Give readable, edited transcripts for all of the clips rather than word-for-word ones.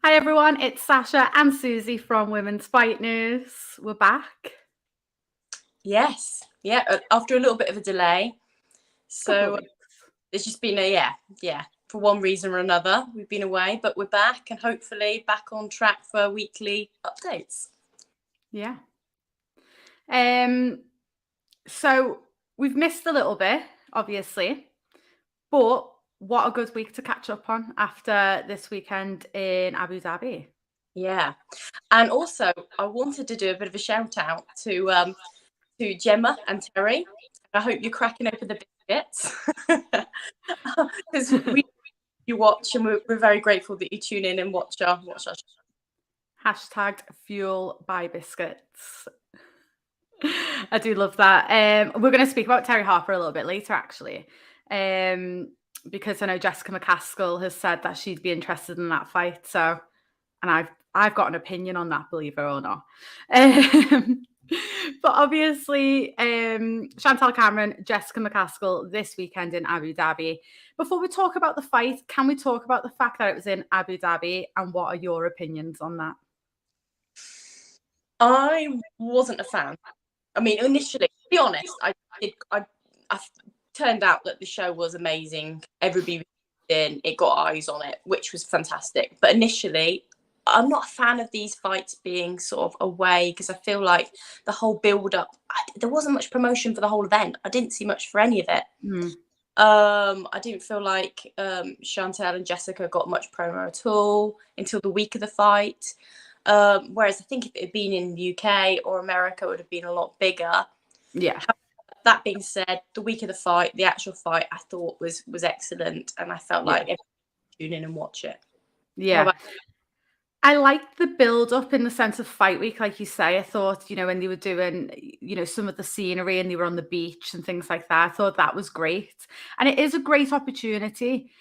Hi everyone, it's Sasha and Susie from Women's Fight News. We're back. Yes, after a little bit of a delay. So there's just been for one reason or another, we've been away, but we're back and hopefully back on track for weekly updates. Yeah. So we've missed a little bit, obviously, but what a good week to catch up on after this weekend in Abu Dhabi. Yeah, and also I wanted to do a bit of a shout out to Gemma and Terry. I hope you're cracking open the biscuits because you watch and we're very grateful that you tune in and watch our show. Hashtag fuel by biscuits. I do love that. We're going to speak about Terry Harper a little bit later, actually, because I know Jessica McCaskill has said that she'd be interested in that fight. So, and I've got an opinion on that, believe it or not. But obviously, Chantelle Cameron, Jessica McCaskill this weekend in Abu Dhabi. Before we talk about the fight, can we talk about the fact that it was in Abu Dhabi and what are your opinions on that? I wasn't a fan. I mean, initially, to be honest, I turned out that the show was amazing. Everybody in it got eyes on it, which was fantastic. But initially, I'm not a fan of these fights being sort of away because I feel like the whole build up, there wasn't much promotion for the whole event. I didn't see much for any of it. I didn't feel like Chantelle and Jessica got much promo at all until the week of the fight. Whereas I think if it had been in the UK or America, it would have been a lot bigger. Yeah. That being said, the week of the fight, the actual fight, I thought was excellent, and I felt like everyone should tune in and watch it. Yeah. I liked the build up in the sense of fight week, like you say. I thought, when they were doing, some of the scenery and they were on the beach and things like that, I thought that was great. And it is a great opportunity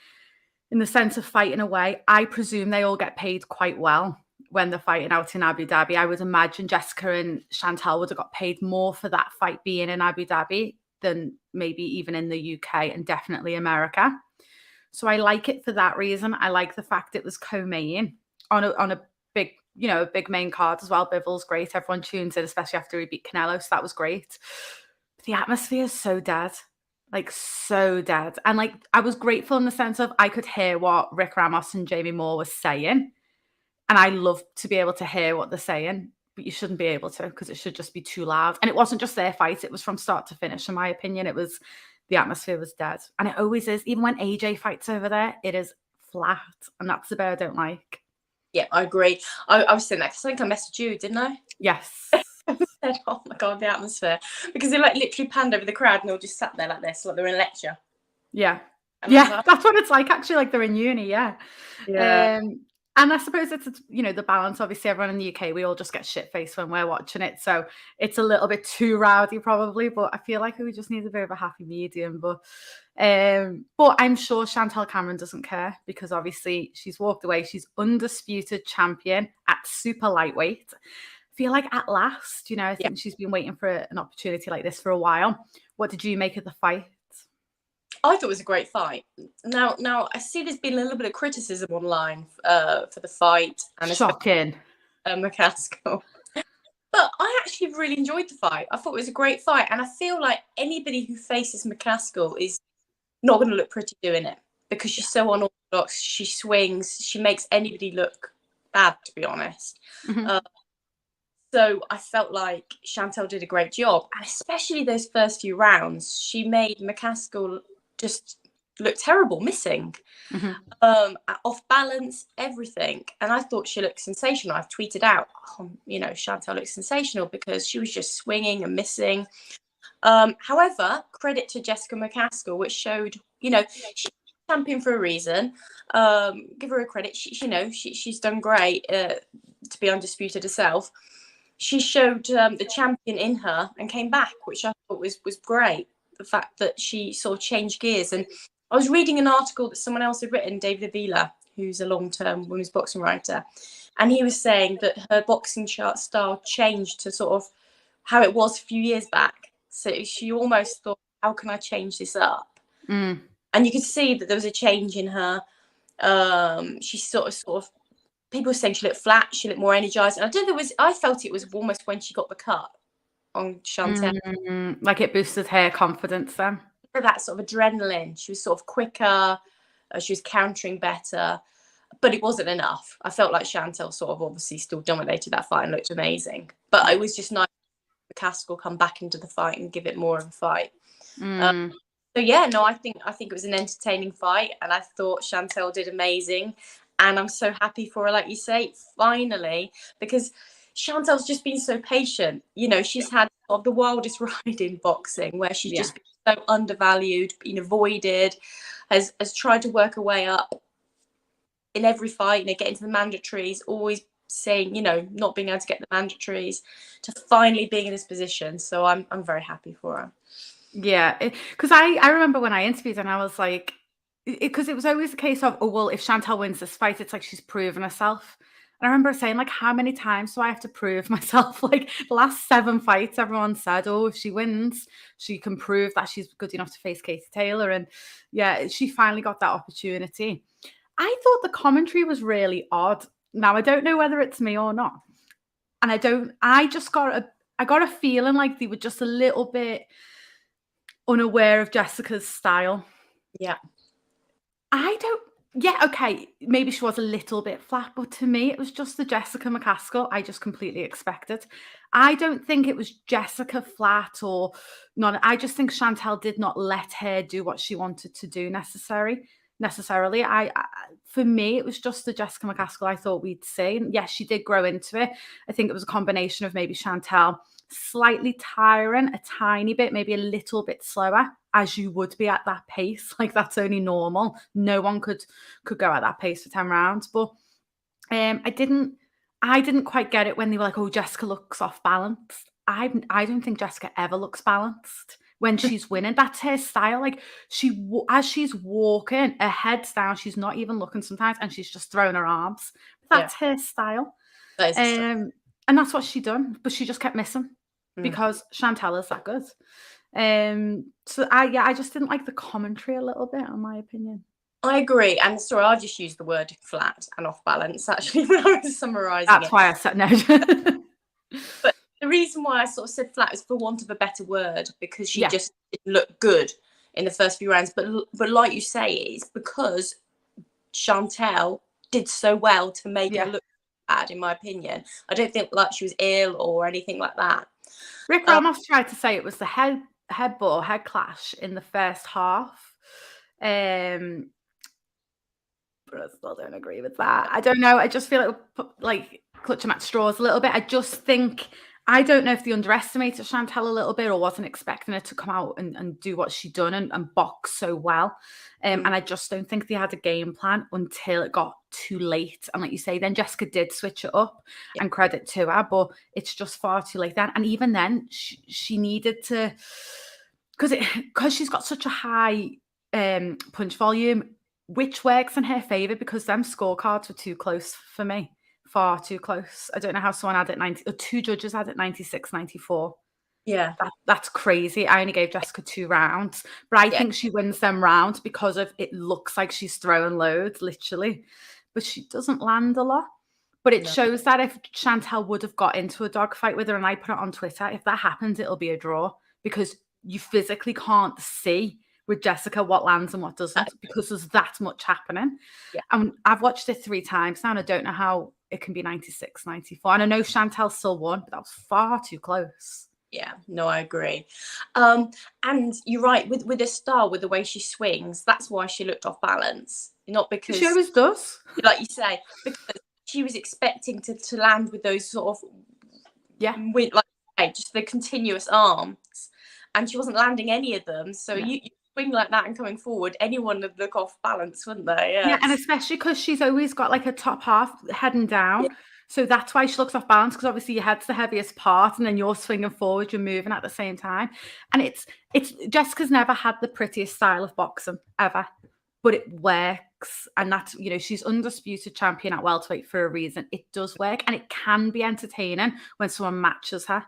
in the sense of fighting away. I presume they all get paid quite well when they're fighting out in Abu Dhabi. I would imagine Jessica and Chantelle would have got paid more for that fight being in Abu Dhabi than maybe even in the UK and definitely America. So I like it for that reason. I like the fact it was co-main on a big, a big main card as well. Bivens great. Everyone tunes in, especially after he beat Canelo. So that was great. But the atmosphere is so dead. Like so dead. And like I was grateful in the sense of I could hear what Rick Ramos and Jamie Moore was saying. And I love to be able to hear what they're saying, but you shouldn't be able to because it should just be too loud. And it wasn't just their fight. It was from start to finish, in my opinion. The atmosphere was dead. And it always is. Even when AJ fights over there, it is flat. And that's the bit I don't like. Yeah, I agree. I was saying that because I think I messaged you, didn't I? Yes. I said, oh my God, the atmosphere. Because they literally panned over the crowd and they all just sat there like this, like they're in a lecture. Yeah. Yeah, that's what it's like, actually, like they're in uni, yeah. And I suppose it's, the balance. Obviously, everyone in the UK, we all just get shit-faced when we're watching it. So it's a little bit too rowdy probably, but I feel like we just need a bit of a happy medium. But I'm sure Chantelle Cameron doesn't care because obviously she's walked away. She's undisputed champion at super lightweight. I feel like at last, I think she's been waiting for an opportunity like this for a while. What did you make of the fight? I thought it was a great fight. Now I see there's been a little bit of criticism online for the fight and shocking McCaskill. But I actually really enjoyed the fight. I thought it was a great fight, and I feel like anybody who faces McCaskill is not going to look pretty doing it because she's so unorthodox. She swings. She makes anybody look bad, to be honest. So I felt like Chantelle did a great job, and especially those first few rounds, she made McCaskill just look terrible, missing, off balance, everything. And I thought she looked sensational. I've tweeted out, Chantelle looks sensational because she was just swinging and missing. However, credit to Jessica McCaskill, which showed, she's champion for a reason. Give her a credit. She's done great to be undisputed herself. She showed the champion in her and came back, which I thought was great. The fact that she sort of changed gears. And I was reading an article that someone else had written, David Avila, who's a long-term women's boxing writer, and he was saying that her boxing style changed to sort of how it was a few years back. So she almost thought, how can I change this up? And you could see that there was a change in her. She sort of people were saying she looked flat, she looked more energized. And I felt it was almost when she got the cut on Chantelle. Like it boosted her confidence then. That sort of adrenaline. She was sort of quicker. She was countering better, but it wasn't enough. I felt like Chantelle sort of obviously still dominated that fight and looked amazing. But it was just nice for McCaskill come back into the fight and give it more of a fight. So yeah, no, I think it was an entertaining fight, and I thought Chantelle did amazing. And I'm so happy for her, like you say, finally, because Chantelle's just been so patient. You know, she's had sort of the wildest ride in boxing, where she's just been so undervalued, been avoided, has tried to work her way up in every fight, you know, get into the mandatories, always saying, you know, not being able to get the mandatories, to finally being in this position. So I'm very happy for her. Yeah, because I remember when I interviewed and I was like, because it was always a case of, oh, well, if Chantelle wins this fight, it's like she's proven herself. And I remember saying, like, how many times do I have to prove myself? Like, the last 7 fights, everyone said, oh, if she wins, she can prove that she's good enough to face Katie Taylor. And yeah, she finally got that opportunity. I thought the commentary was really odd. Now, I don't know whether it's me or not. And I got a feeling like they were just a little bit unaware of Jessica's style. Yeah. Okay, maybe she was a little bit flat, but to me, it was just the Jessica McCaskill I just completely expected. I don't think it was Jessica flat or not. I just think Chantelle did not let her do what she wanted to do necessarily. For me, it was just the Jessica McCaskill I thought we'd see. And yes, she did grow into it. I think it was a combination of maybe Chantelle slightly tiring a tiny bit, maybe a little bit slower, as you would be at that pace. Like, that's only normal. No one could go at that pace for 10 rounds. But I didn't quite get it when they were like, oh, Jessica looks off balance. I don't think Jessica ever looks balanced when she's winning. That's her style. Like, as she's walking, her head's down, she's not even looking sometimes, and she's just throwing her arms. That's her style. And that's what she done, but she just kept missing because Chantelle is that good. So I just didn't like the commentary a little bit, in my opinion. I agree. And sorry, I just used the word flat and off balance actually when I was summarising it. That's why I said no. But the reason why I sort of said flat is for want of a better word, because she just didn't look good in the first few rounds. But like you say, it's because Chantelle did so well to make her look bad, in my opinion. I don't think like she was ill or anything like that. Rick Ramos tried to say it was the head clash in the first half. But I still don't agree with that. I don't know. I just feel like clutching at straws a little bit. I don't know if they underestimated Chantelle a little bit or wasn't expecting her to come out and do what she done and box so well. And I just don't think they had a game plan until it got too late. And like you say, then Jessica did switch it up, and credit to her, but it's just far too late then. And even then, she needed to, because she's got such a high punch volume, which works in her favour, because them scorecards were too close for me. Far too close. I don't know how someone had it 90, or 2 judges had it 96, 94. Yeah. That's crazy. I only gave Jessica 2 rounds, but I think she wins them rounds because of it looks like she's throwing loads, literally, but she doesn't land a lot. But it shows that if Chantelle would have got into a dogfight with her, and I put it on Twitter, if that happens, it'll be a draw, because you physically can't see with Jessica what lands and what doesn't, because there's that much happening. Yeah. And I've watched it 3 times now, and I don't know how it can be 96, 94. And I know Chantelle still won, but that was far too close. Yeah, no, I agree. And you're right, with her style, with the way she swings, that's why she looked off balance. Not because she always does, like you say, because she was expecting to land with those sort of with like just the continuous arms, and she wasn't landing any of them. So you swing like that and coming forward, anyone would look off balance, wouldn't they? Yeah, and especially because she's always got like a top half heading down. Yeah. So that's why she looks off balance, because obviously your head's the heaviest part, and then you're swinging forward, you're moving at the same time. And it's Jessica's never had the prettiest style of boxing ever, but it works. And that's, you know, she's undisputed champion at welterweight for a reason. It does work, and it can be entertaining when someone matches her.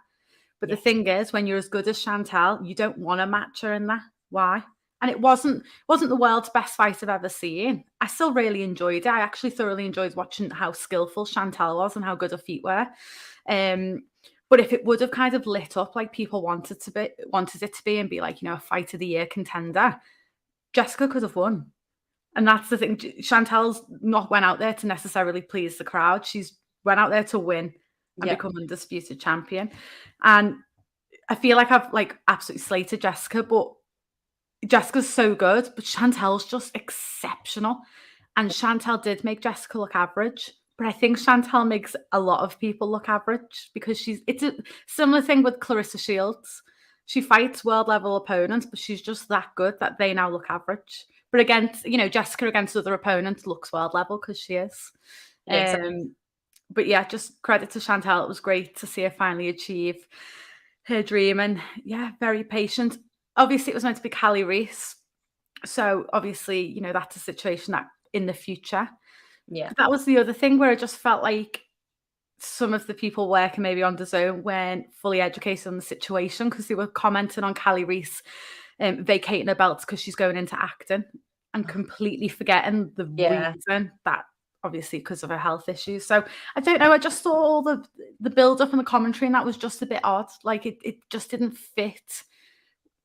But the thing is, when you're as good as Chantelle, you don't want to match her in that. Why? And it wasn't the world's best fight I've ever seen. I still really enjoyed it. I actually thoroughly enjoyed watching how skillful Chantelle was and how good her feet were. But if it would have kind of lit up like people wanted it to be, and be like, you know, a fight of the year contender, Jessica could have won. And that's the thing. Chantelle's not went out there to necessarily please the crowd. She's went out there to win and become undisputed champion. And I feel like I've like absolutely slated Jessica, but Jessica's so good, but Chantelle's just exceptional. And Chantelle did make Jessica look average, but I think Chantelle makes a lot of people look average because it's a similar thing with Clarissa Shields. She fights world level opponents, but she's just that good that they now look average. But against, you know, Jessica against other opponents looks world level because she is. Yeah, exactly. But yeah, just credit to Chantelle. It was great to see her finally achieve her dream, and yeah, very patient. Obviously, it was meant to be Callie Reese. So obviously, you know, that's a situation that in the future. Yeah. But that was the other thing where I just felt like some of the people working maybe on DAZN weren't fully educated on the situation, because they were commenting on Callie Reese vacating her belts because she's going into acting, and completely forgetting the reason that obviously because of her health issues. So I don't know. I just saw all the build up and the commentary, and that was just a bit odd. Like it just didn't fit.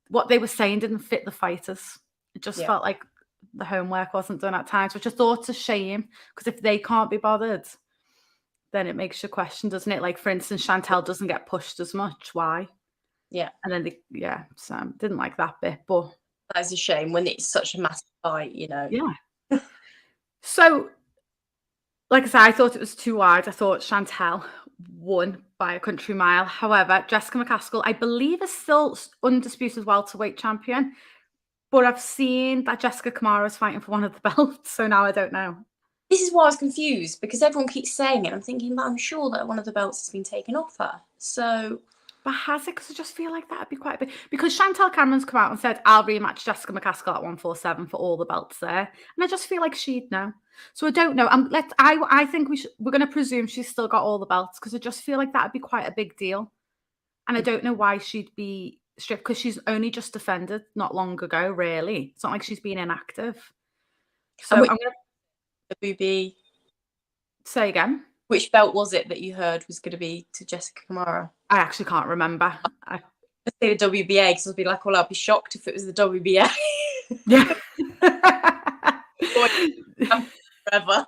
What they were saying didn't fit the fighters. It just felt like the homework wasn't done at times, which I thought's a shame, because if they can't be bothered, then it makes you question, doesn't it? Like, for instance, Chantelle doesn't get pushed as much. Why? Yeah. And then so I didn't like that bit, but that is a shame when it's such a massive fight, you know. Yeah. So, like I said, I thought it was too wide. I thought Chantelle won by a country mile. However, Jessica McCaskill, I believe, is still undisputed welterweight champion. But I've seen that Jessica Cameron is fighting for one of the belts, so now I don't know. This is why I was confused, because everyone keeps saying it. I'm thinking, but I'm sure that one of the belts has been taken off her. So, but has it? Because I just feel like that'd be quite a bit. Because Chantelle Cameron's come out and said, "I'll rematch Jessica McCaskill at 147 for all the belts there," and I just feel like she'd know. So I don't know. I think we're going to presume she's still got all the belts, because I just feel like that'd be quite a big deal, and I don't know why she'd be stripped, because she's only just defended not long ago. Really, it's not like she's been inactive. So I'm going to Abu Dhabi. Say again. Which belt was it that you heard was going to be to Jessica Cameron? I actually can't remember. I say the WBA, because I'd be like, well, I'd be shocked if it was the WBA. Yeah. Forever.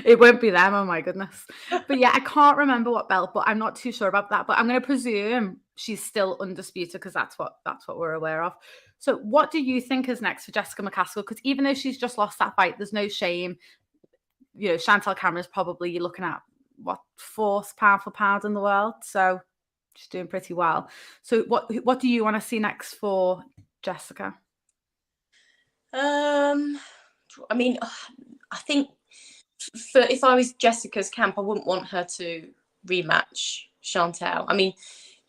It won't be them, oh my goodness. But yeah, I can't remember what belt, but I'm not too sure about that. But I'm going to presume she's still undisputed, because that's what we're aware of. So what do you think is next for Jessica McCaskill? Because even though she's just lost that fight, there's no shame. You know, Chantelle Cameron is probably, you're looking at what, 4th pound for pound in the world. So she's doing pretty well. So what do you want to see next for Jessica? I mean, I think if I was Jessica's camp, I wouldn't want her to rematch Chantelle. I mean,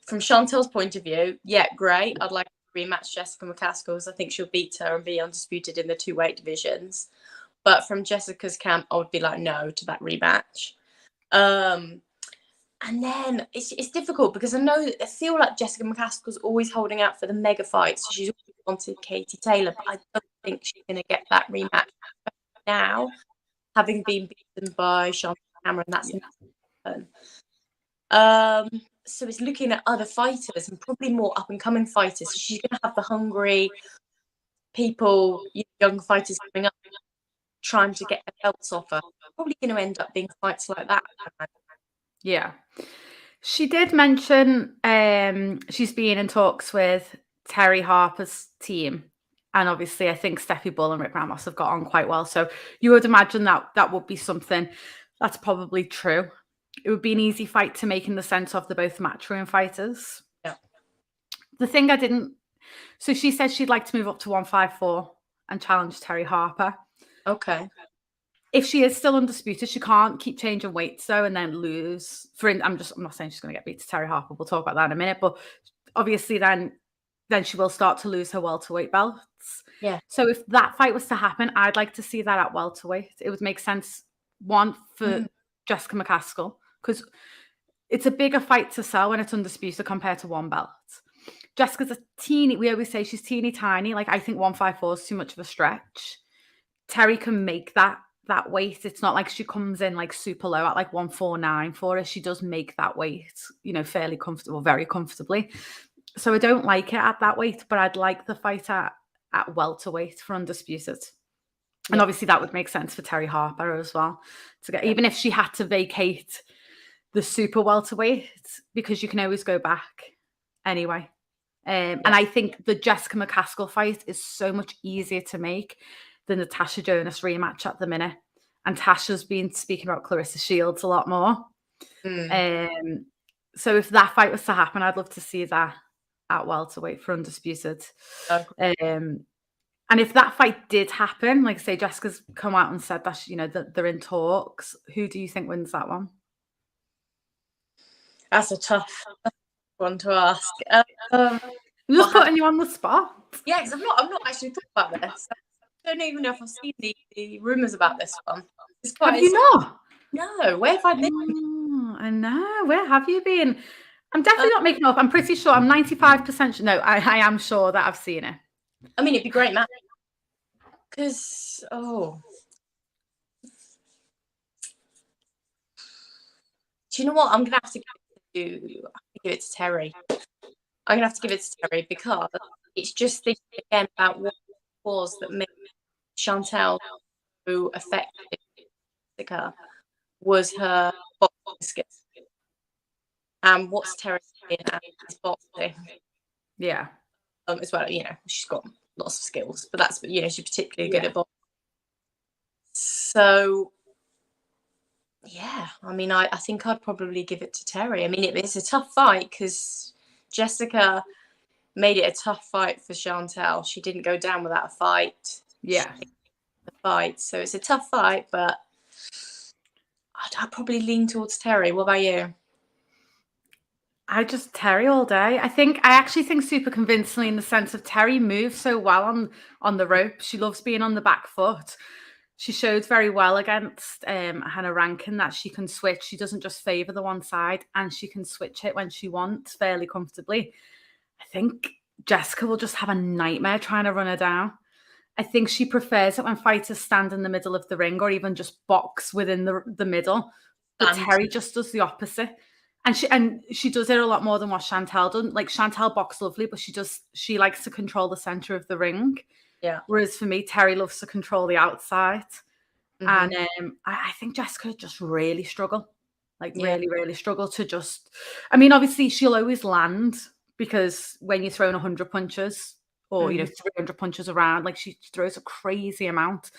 from Chantelle's point of view, yeah, great. I'd like to rematch Jessica McCaskill, because I think she'll beat her and be undisputed in the 2 weight divisions. But from Jessica's camp, I would be like, no to that rematch. And then it's difficult, because I feel like Jessica McCaskill's always holding out for the mega fights. She's always wanted Katie Taylor, but I don't think she's going to get that rematch now, having been beaten by Chantelle Cameron. That's not happen. So it's looking at other fighters, and probably more up and coming fighters. So she's going to have the hungry people, young fighters coming up, trying to get their belts off her. Probably going to end up being fights like that. Yeah. She did mention she's been in talks with Terry Harper's team. And obviously, I think Steffi Bull and Rick Ramos have got on quite well. So you would imagine that would be something that's probably true. It would be an easy fight to make, in the sense of they're both Matchroom fighters. Yeah. The thing I didn't... So she said she'd like to move up to 154 and challenge Terry Harper. Okay. If she is still undisputed, she can't keep changing weights though and then lose. I'm not saying she's going to get beat to Terry Harper. We'll talk about that in a minute. But obviously, then she will start to lose her welterweight belts. Yeah. So if that fight was to happen, I'd like to see that at welterweight. It would make sense, one, for Jessica McCaskill, because it's a bigger fight to sell when it's undisputed compared to one belt. Jessica's a teeny, we always say she's teeny tiny. Like, I think 154 is too much of a stretch. Terry can make that weight. It's not like she comes in like super low at like 149 for her. She does make that weight, fairly comfortable, very comfortably. So I don't like it at that weight, but I'd like the fight at welterweight for undisputed. And obviously that would make sense for Terry Harper as well to get, even if she had to vacate the super welterweight, because you can always go back anyway. And I think the Jessica McCaskill fight is so much easier to make than the Tasha Jonas rematch at the minute. And Tasha's been speaking about Clarissa Shields a lot more. So if that fight was to happen, I'd love to see that at welterweight for undisputed. And if that fight did happen, like say Jessica's come out and said that that they're in talks, who do you think wins that one? That's a tough one to ask. I'm just putting you on the spot. Yeah, because I'm not actually thought about this. I don't even know if I've seen the rumours about this one. Have you not? No, where have I been? Oh, I know. Where have you been? I'm definitely not making up. I'm pretty sure. I'm 95% sure. No, I am sure that I've seen it. I mean, it'd be great, man. Because, do you know what? I'm gonna have to give it to Terry. I'm gonna have to give it to Terry because it's just thinking again about what it was that made Chantelle so effective. Jessica was her boxing skills, and what's Terry doing at his boxing? Yeah. As well, she's got lots of skills, but that's she's particularly good at boxing. So yeah, I mean, I think I'd probably give it to Terry. I mean, it's a tough fight because Jessica made it a tough fight for Chantelle. She didn't go down without a fight. Yeah, so it's a tough fight, but I'd probably lean towards Terry. What about you? Terry all day. I actually think super convincingly in the sense of Terry moves so well on the rope. She loves being on the back foot. She showed very well against Hannah Rankin that she can switch. She doesn't just favour the one side, and she can switch it when she wants fairly comfortably. I think Jessica will just have a nightmare trying to run her down. I think she prefers it when fighters stand in the middle of the ring or even just box within the middle. But Terry just does the opposite. And she does it a lot more than what Chantelle does. Like Chantelle boxes lovely, but she likes to control the center of the ring. Yeah. Whereas for me, Terry loves to control the outside. And I think Jessica just really struggle. Really, really struggle to just. I mean, obviously she'll always land because when you're throwing 100 punches or 300 punches around, like she throws a crazy amount,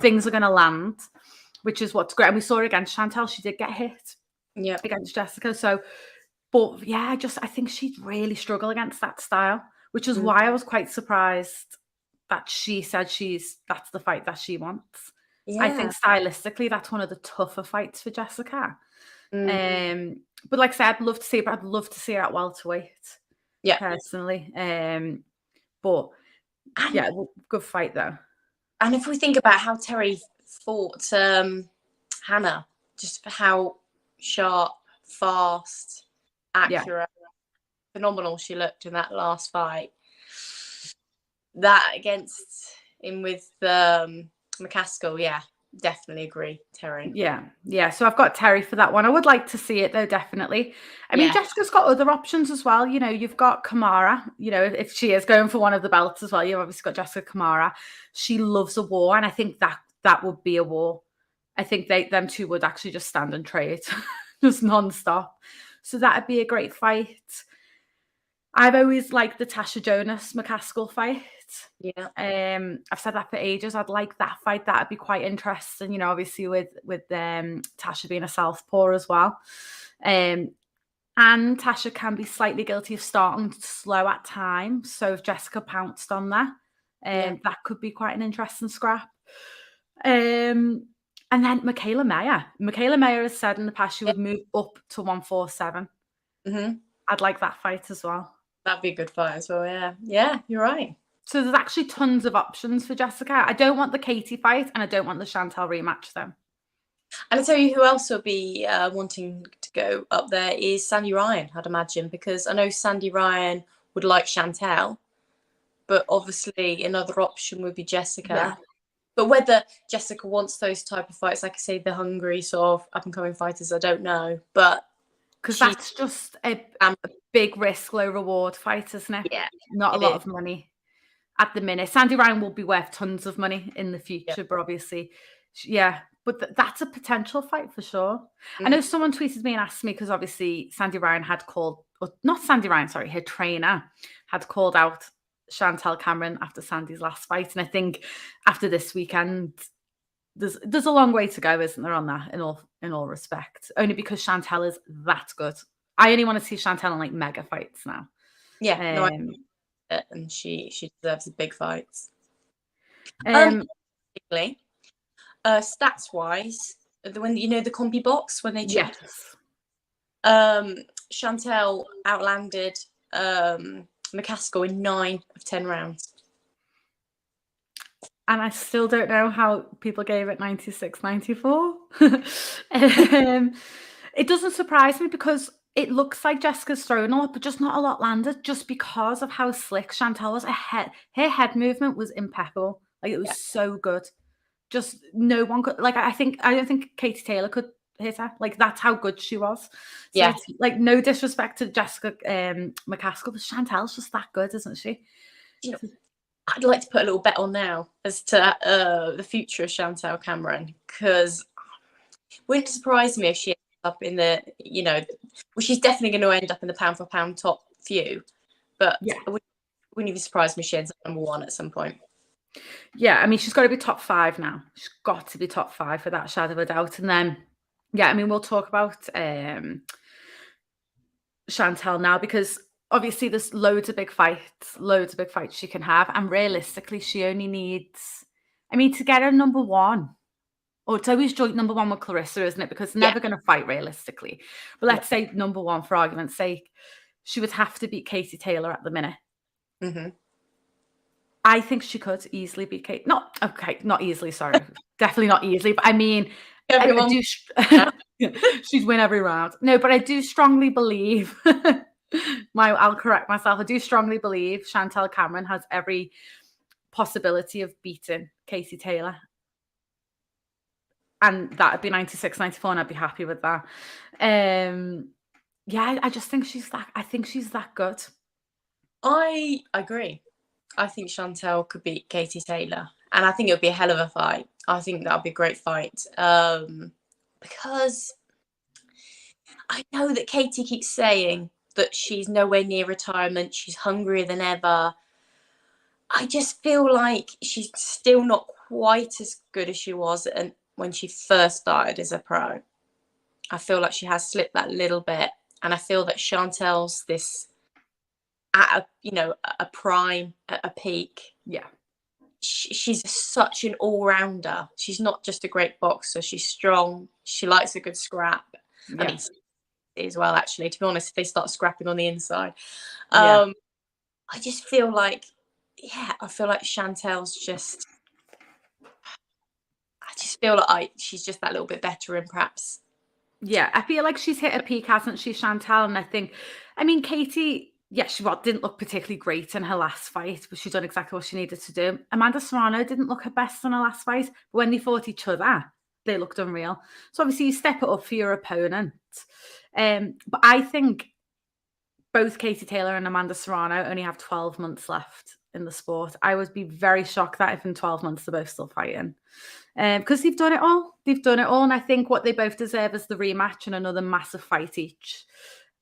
things are going to land, which is what's great. And we saw it against Chantelle; she did get hit. Yeah, against Jessica. So, but yeah, I think she'd really struggle against that style, which is why I was quite surprised that she said that's the fight that she wants. Yeah. I think stylistically that's one of the tougher fights for Jessica. But like I said, I'd love to see it, but I'd love to see her at welterweight. Yeah, personally. But yeah, good fight though. And if we think about how Terry fought Hannah, just for how sharp, fast, accurate, phenomenal she looked in that last fight. That against him with McCaskill, definitely agree, Terry. Yeah. So I've got Terry for that one. I would like to see it though, definitely. I mean, Jessica's got other options as well. You've got Kamara. If she is going for one of the belts as well, you've obviously got Jessica Kamara. She loves a war, and I think that would be a war. I think them two would actually just stand and trade, just non-stop. So that'd be a great fight. I've always liked the Tasha Jonas McCaskill fight. Yeah. I've said that for ages. I'd like that fight. That'd be quite interesting. Obviously with Tasha being a southpaw as well. And Tasha can be slightly guilty of starting slow at times. So if Jessica pounced on that, that could be quite an interesting scrap. And then Michaela Mayer. Michaela Mayer has said in the past she would move up to 147. I'd like that fight as well. That'd be a good fight as well, yeah. Yeah, you're right. So there's actually tons of options for Jessica. I don't want the Katie fight, and I don't want the Chantelle rematch, though. And I'll tell you who else will be wanting to go up there is Sandy Ryan, I'd imagine, because I know Sandy Ryan would like Chantelle, but obviously another option would be Jessica. Yeah. But whether Jessica wants those type of fights, like I say, the hungry sort of up and coming fighters, I don't know. But because that's just a big risk, low reward fight, isn't it? Yeah, not a lot of money at the minute. Sandy Ryan will be worth tons of money in the future, but obviously, yeah. But that's a potential fight for sure. I know someone tweeted me and asked me, because obviously Sandy Ryan had called, or not Sandy Ryan, sorry, her trainer had called out Chantelle Cameron after Sandy's last fight. And I think after this weekend, there's a long way to go, isn't there, on that, in all respect? Only because Chantelle is that good. I only want to see Chantelle in like mega fights now. Yeah, and she deserves the big fights. Stats wise, when you know the combi box when they checked, Chantelle outlanded McCaskill in 9 of 10 rounds. And I still don't know how people gave it 96-94. It doesn't surprise me, because it looks like Jessica's thrown a lot, but just not a lot landed, just because of how slick Chantelle was. Her head movement was impeccable. Like, it was so good. Just no one could, like, I don't think Katie Taylor could hit her. Like, that's how good she was. So it's, like, no disrespect to Jessica McCaskill, but Chantelle's just that good, isn't she? You know, I'd like to put a little bet on now as to the future of Chantelle Cameron, because it wouldn't surprise me if she ends up in the, well, she's definitely going to end up in the pound for pound top few, but it wouldn't even surprise me if she ends up number 1 at some point. Yeah, I mean, she's got to be top 5 now. She's got to be top 5 without a shadow of a doubt. And then, yeah, I mean, we'll talk about Chantelle now, because obviously there's loads of big fights she can have. And realistically, she only needs, I mean, to get her number 1, or it's always joint number 1 with Clarissa, isn't it? Because they're never going to fight realistically. But let's say number 1, for argument's sake, she would have to beat Katie Taylor at the minute. I think she could easily beat Kate. Not easily, sorry. Definitely not easily. But I mean, she'd win every round. No, but I do strongly believe, I'll correct myself. I do strongly believe Chantelle Cameron has every possibility of beating Katie Taylor. And that would be 96-94, and I'd be happy with that. Yeah, I just think she's that good. I agree. I think Chantelle could beat Katie Taylor, and I think it would be a hell of a fight. I think that would be a great fight, because I know that Katie keeps saying that she's nowhere near retirement. She's hungrier than ever. I just feel like she's still not quite as good as she was when she first started as a pro. I feel like she has slipped that little bit, and I feel that Chantelle's this at a prime, at a peak. Yeah, she's such an all-rounder. She's not just a great boxer. She's strong. She likes a good scrap. I mean, as well, actually, to be honest, if they start scrapping on the inside. I just feel like, Chantelle's just, I just feel like she's just that little bit better, and perhaps. Yeah, I feel like she's hit a peak, hasn't she, Chantelle? And I mean, Katie, she didn't look particularly great in her last fight, but she's done exactly what she needed to do. Amanda Serrano didn't look her best in her last fight, but when they fought each other, they looked unreal. So obviously you step it up for your opponent. But I think both Katie Taylor and Amanda Serrano only have 12 months left in the sport. I would be very shocked that if in 12 months they're both still fighting. Because they've done it all. And I think what they both deserve is the rematch and another massive fight each.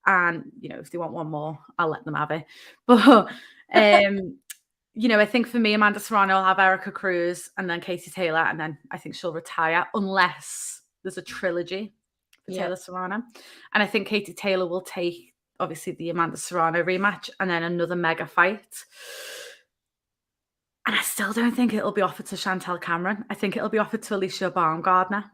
And, if they want one more, I'll let them have it. But, I think for me, Amanda Serrano will have Erica Cruz and then Katie Taylor. And then I think she'll retire unless there's a trilogy for Taylor Serrano. And I think Katie Taylor will take, obviously, the Amanda Serrano rematch and then another mega fight. And I still don't think it'll be offered to Chantelle Cameron. I think it'll be offered to Alicia Baumgardner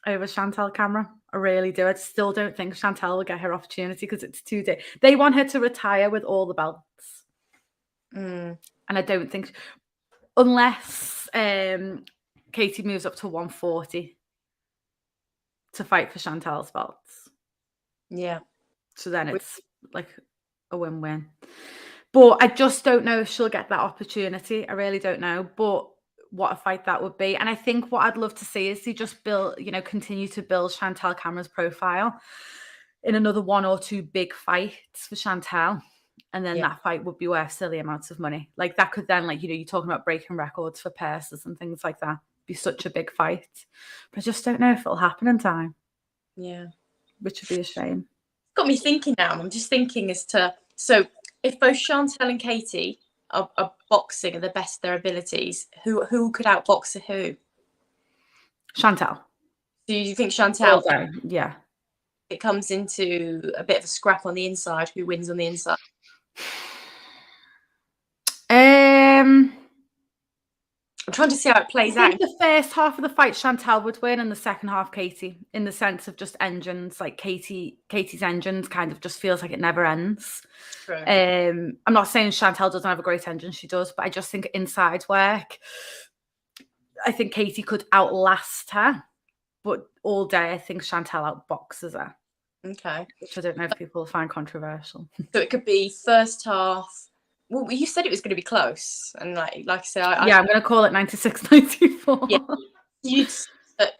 over Chantelle Cameron. I really do. I still don't think Chantelle will get her opportunity because it's too day. They want her to retire with all the belts. And I don't think, unless Katie moves up to 140 to fight for Chantelle's belts. Yeah. So then it's like a win-win. But I just don't know if she'll get that opportunity. I really don't know. But what a fight that would be. And I think what I'd love to see is they just build, continue to build Chantelle Cameron's profile in another 1 or 2 big fights for Chantelle. And then that fight would be worth silly amounts of money. Like that could then, you're talking about breaking records for purses and things like that. Be such a big fight. But I just don't know if it'll happen in time. Yeah. Which would be a shame. It's got me thinking now. I'm just thinking as to, so if both Chantelle and Katie are boxing at the best of their abilities, who could outbox who? Chantelle. Do you think Chantelle? Yeah. It comes into a bit of a scrap on the inside. Who wins on the inside? I'm trying to see how it plays out. I think the first half of the fight, Chantelle would win, and the second half, Katie, in the sense of just engines. Like Katie's engines kind of just feels like it never ends. True. I'm not saying Chantelle doesn't have a great engine, she does, but I just think inside work, I think Katie could outlast her, but all day I think Chantelle outboxes her. Okay. Which I don't know if people find controversial. So it could be first half. Well, you said it was going to be close, and like I said, I'm going to call it 96-94. Yeah, you'd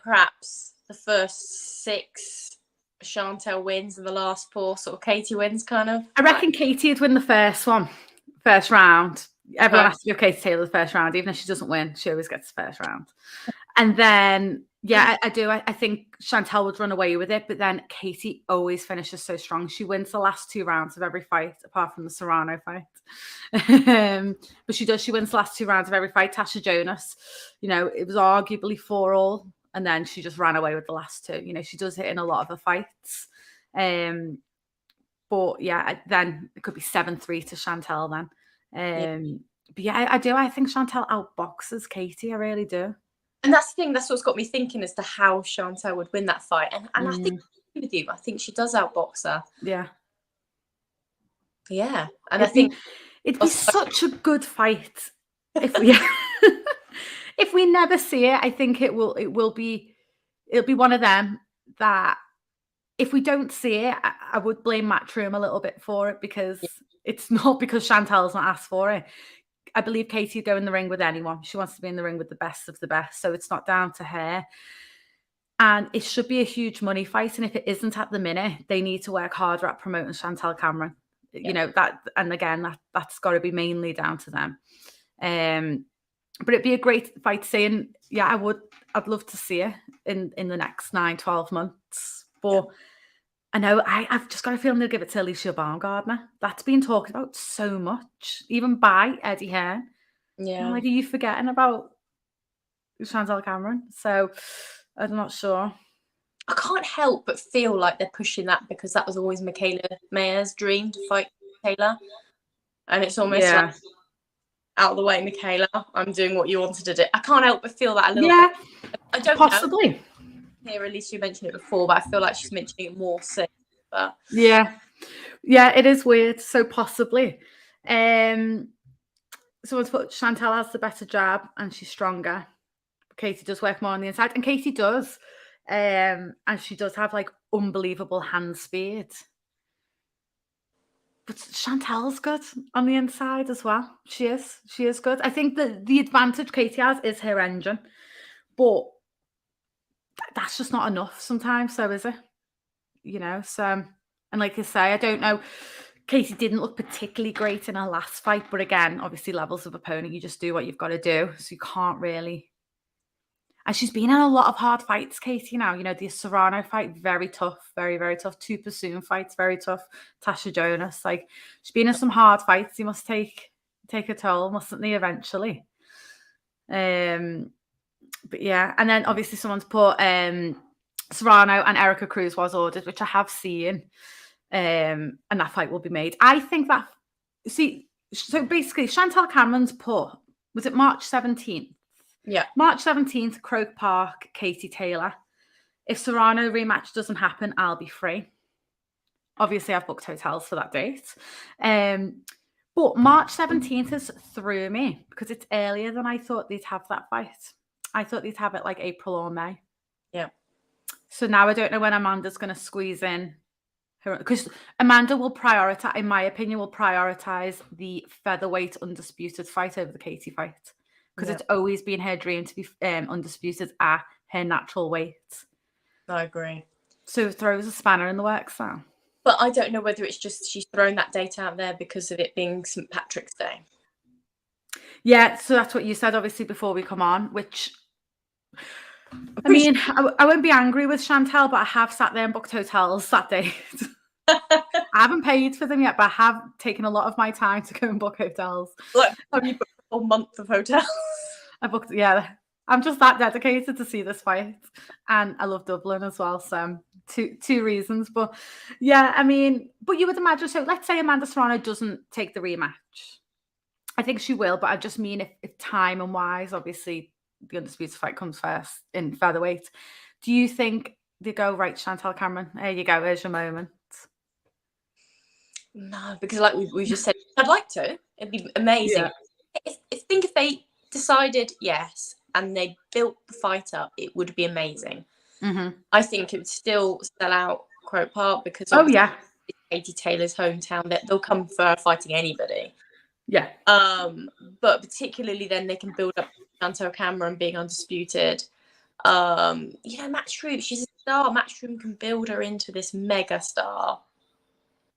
perhaps the first 6 Chantelle wins, and the last 4 sort of Katie wins, kind of. I reckon Katie would win the first round. Everyone has to give Katie Taylor the first round, even if she doesn't win. She always gets the first round. And then, I do. I think Chantelle would run away with it, but then Katie always finishes so strong. She wins the last 2 rounds of every fight, apart from the Serrano fight. But she does. She wins the last 2 rounds of every fight. Tasha Jonas, it was arguably 4-all, and then she just ran away with the last 2. She does hit in a lot of the fights. But then it could be 7-3 to Chantelle then. But I do. I think Chantelle outboxes Katie. I really do. And that's the thing. That's what's got me thinking as to how Chantelle would win that fight. And I think with you, I think she does outbox her. Yeah. Yeah. And I think it'd be such a good fight if if we never see it. I think it'll be one of them that if we don't see it, I would blame Matchroom a little bit for it, because it's not because Chantelle's not asked for it. I believe Katie would go in the ring with anyone. She wants to be in the ring with the best of the best. So it's not down to her. And it should be a huge money fight. And if it isn't at the minute, they need to work harder at promoting Chantelle Cameron. That, and again, that's got to be mainly down to them. But it'd be a great fight to see. And I'd love to see it in the next 9-12 months. But I know I've just got a feeling they'll give it to Alicia Baumgardner. That's been talked about so much, even by Eddie Hearn. Yeah. Are you forgetting about Chantelle Cameron? So I'm not sure. I can't help but feel like they're pushing that, because that was always Michaela Mayer's dream, to fight Michaela. And it's almost like, out of the way, Michaela, I'm doing what you wanted to do. I can't help but feel that a little bit. I don't possibly. Here, at least you mentioned it before, but I feel like she's mentioning it more so. But it is weird. So possibly. Someone's put Chantelle has the better jab and she's stronger. Katie does work more on the inside, and Katie does. And she does have unbelievable hand speed. But Chantelle's good on the inside as well. She is good. I think that the advantage Katie has is her engine, but that's just not enough sometimes. So is it? So, and like I say, I don't know. Katie didn't look particularly great in her last fight, but again, obviously levels of opponent, you just do what you've got to do. So you can't really. And she's been in a lot of hard fights, Katie, now. The Serrano fight, very tough, very, very tough. 2 Pursuit fights, very tough. Tasha Jonas, she's been in some hard fights. He must take a toll, mustn't he, eventually? But and then obviously someone's put Serrano and Erica Cruz was ordered, which I have seen. And that fight will be made. I think that, so basically Chantelle Cameron's put, was it March 17th? Yeah. March 17th, Croke Park, Katie Taylor. If Serrano rematch doesn't happen, I'll be free. Obviously, I've booked hotels for that date. But March 17th has threw me, because it's earlier than I thought they'd have that fight. I thought they'd have it April or May. Yeah. So now I don't know when Amanda's going to squeeze in because Amanda will prioritize, in my opinion, will prioritize the featherweight undisputed fight over the Katie fight, because it's always been her dream to be undisputed at her natural weight. I agree. So it throws a spanner in the works now. But I don't know whether it's just she's thrown that date out there because of it being St. Patrick's Day. Yeah, so that's what you said, obviously, before we come on, which, I mean, I won't be angry with Chantelle, but I have sat there and booked hotels that day. I haven't paid for them yet, but I have taken a lot of my time to go and book hotels. Like, have you booked a whole month of hotels? I booked, yeah. I'm just that dedicated to see this fight, and I love Dublin as well. So two reasons, but yeah, I mean, but you would imagine. So let's say Amanda Serrano doesn't take the rematch. I think she will, but I just mean if time and wise, obviously the undisputed fight comes first in featherweight. Do you think they go, right, Chantelle Cameron, there you go, there's your moment? No, because like we just said, I'd like to. It'd be amazing. Yeah. If they decided yes and they built the fight up, it would be amazing. Mm-hmm. I think it would still sell out Croke Park because yeah, it's Katie Taylor's hometown. That they'll come for fighting anybody. Yeah. But particularly then they can build up Chantelle Cameron being undisputed. Matchroom, she's a star. Matchroom can build her into this mega star.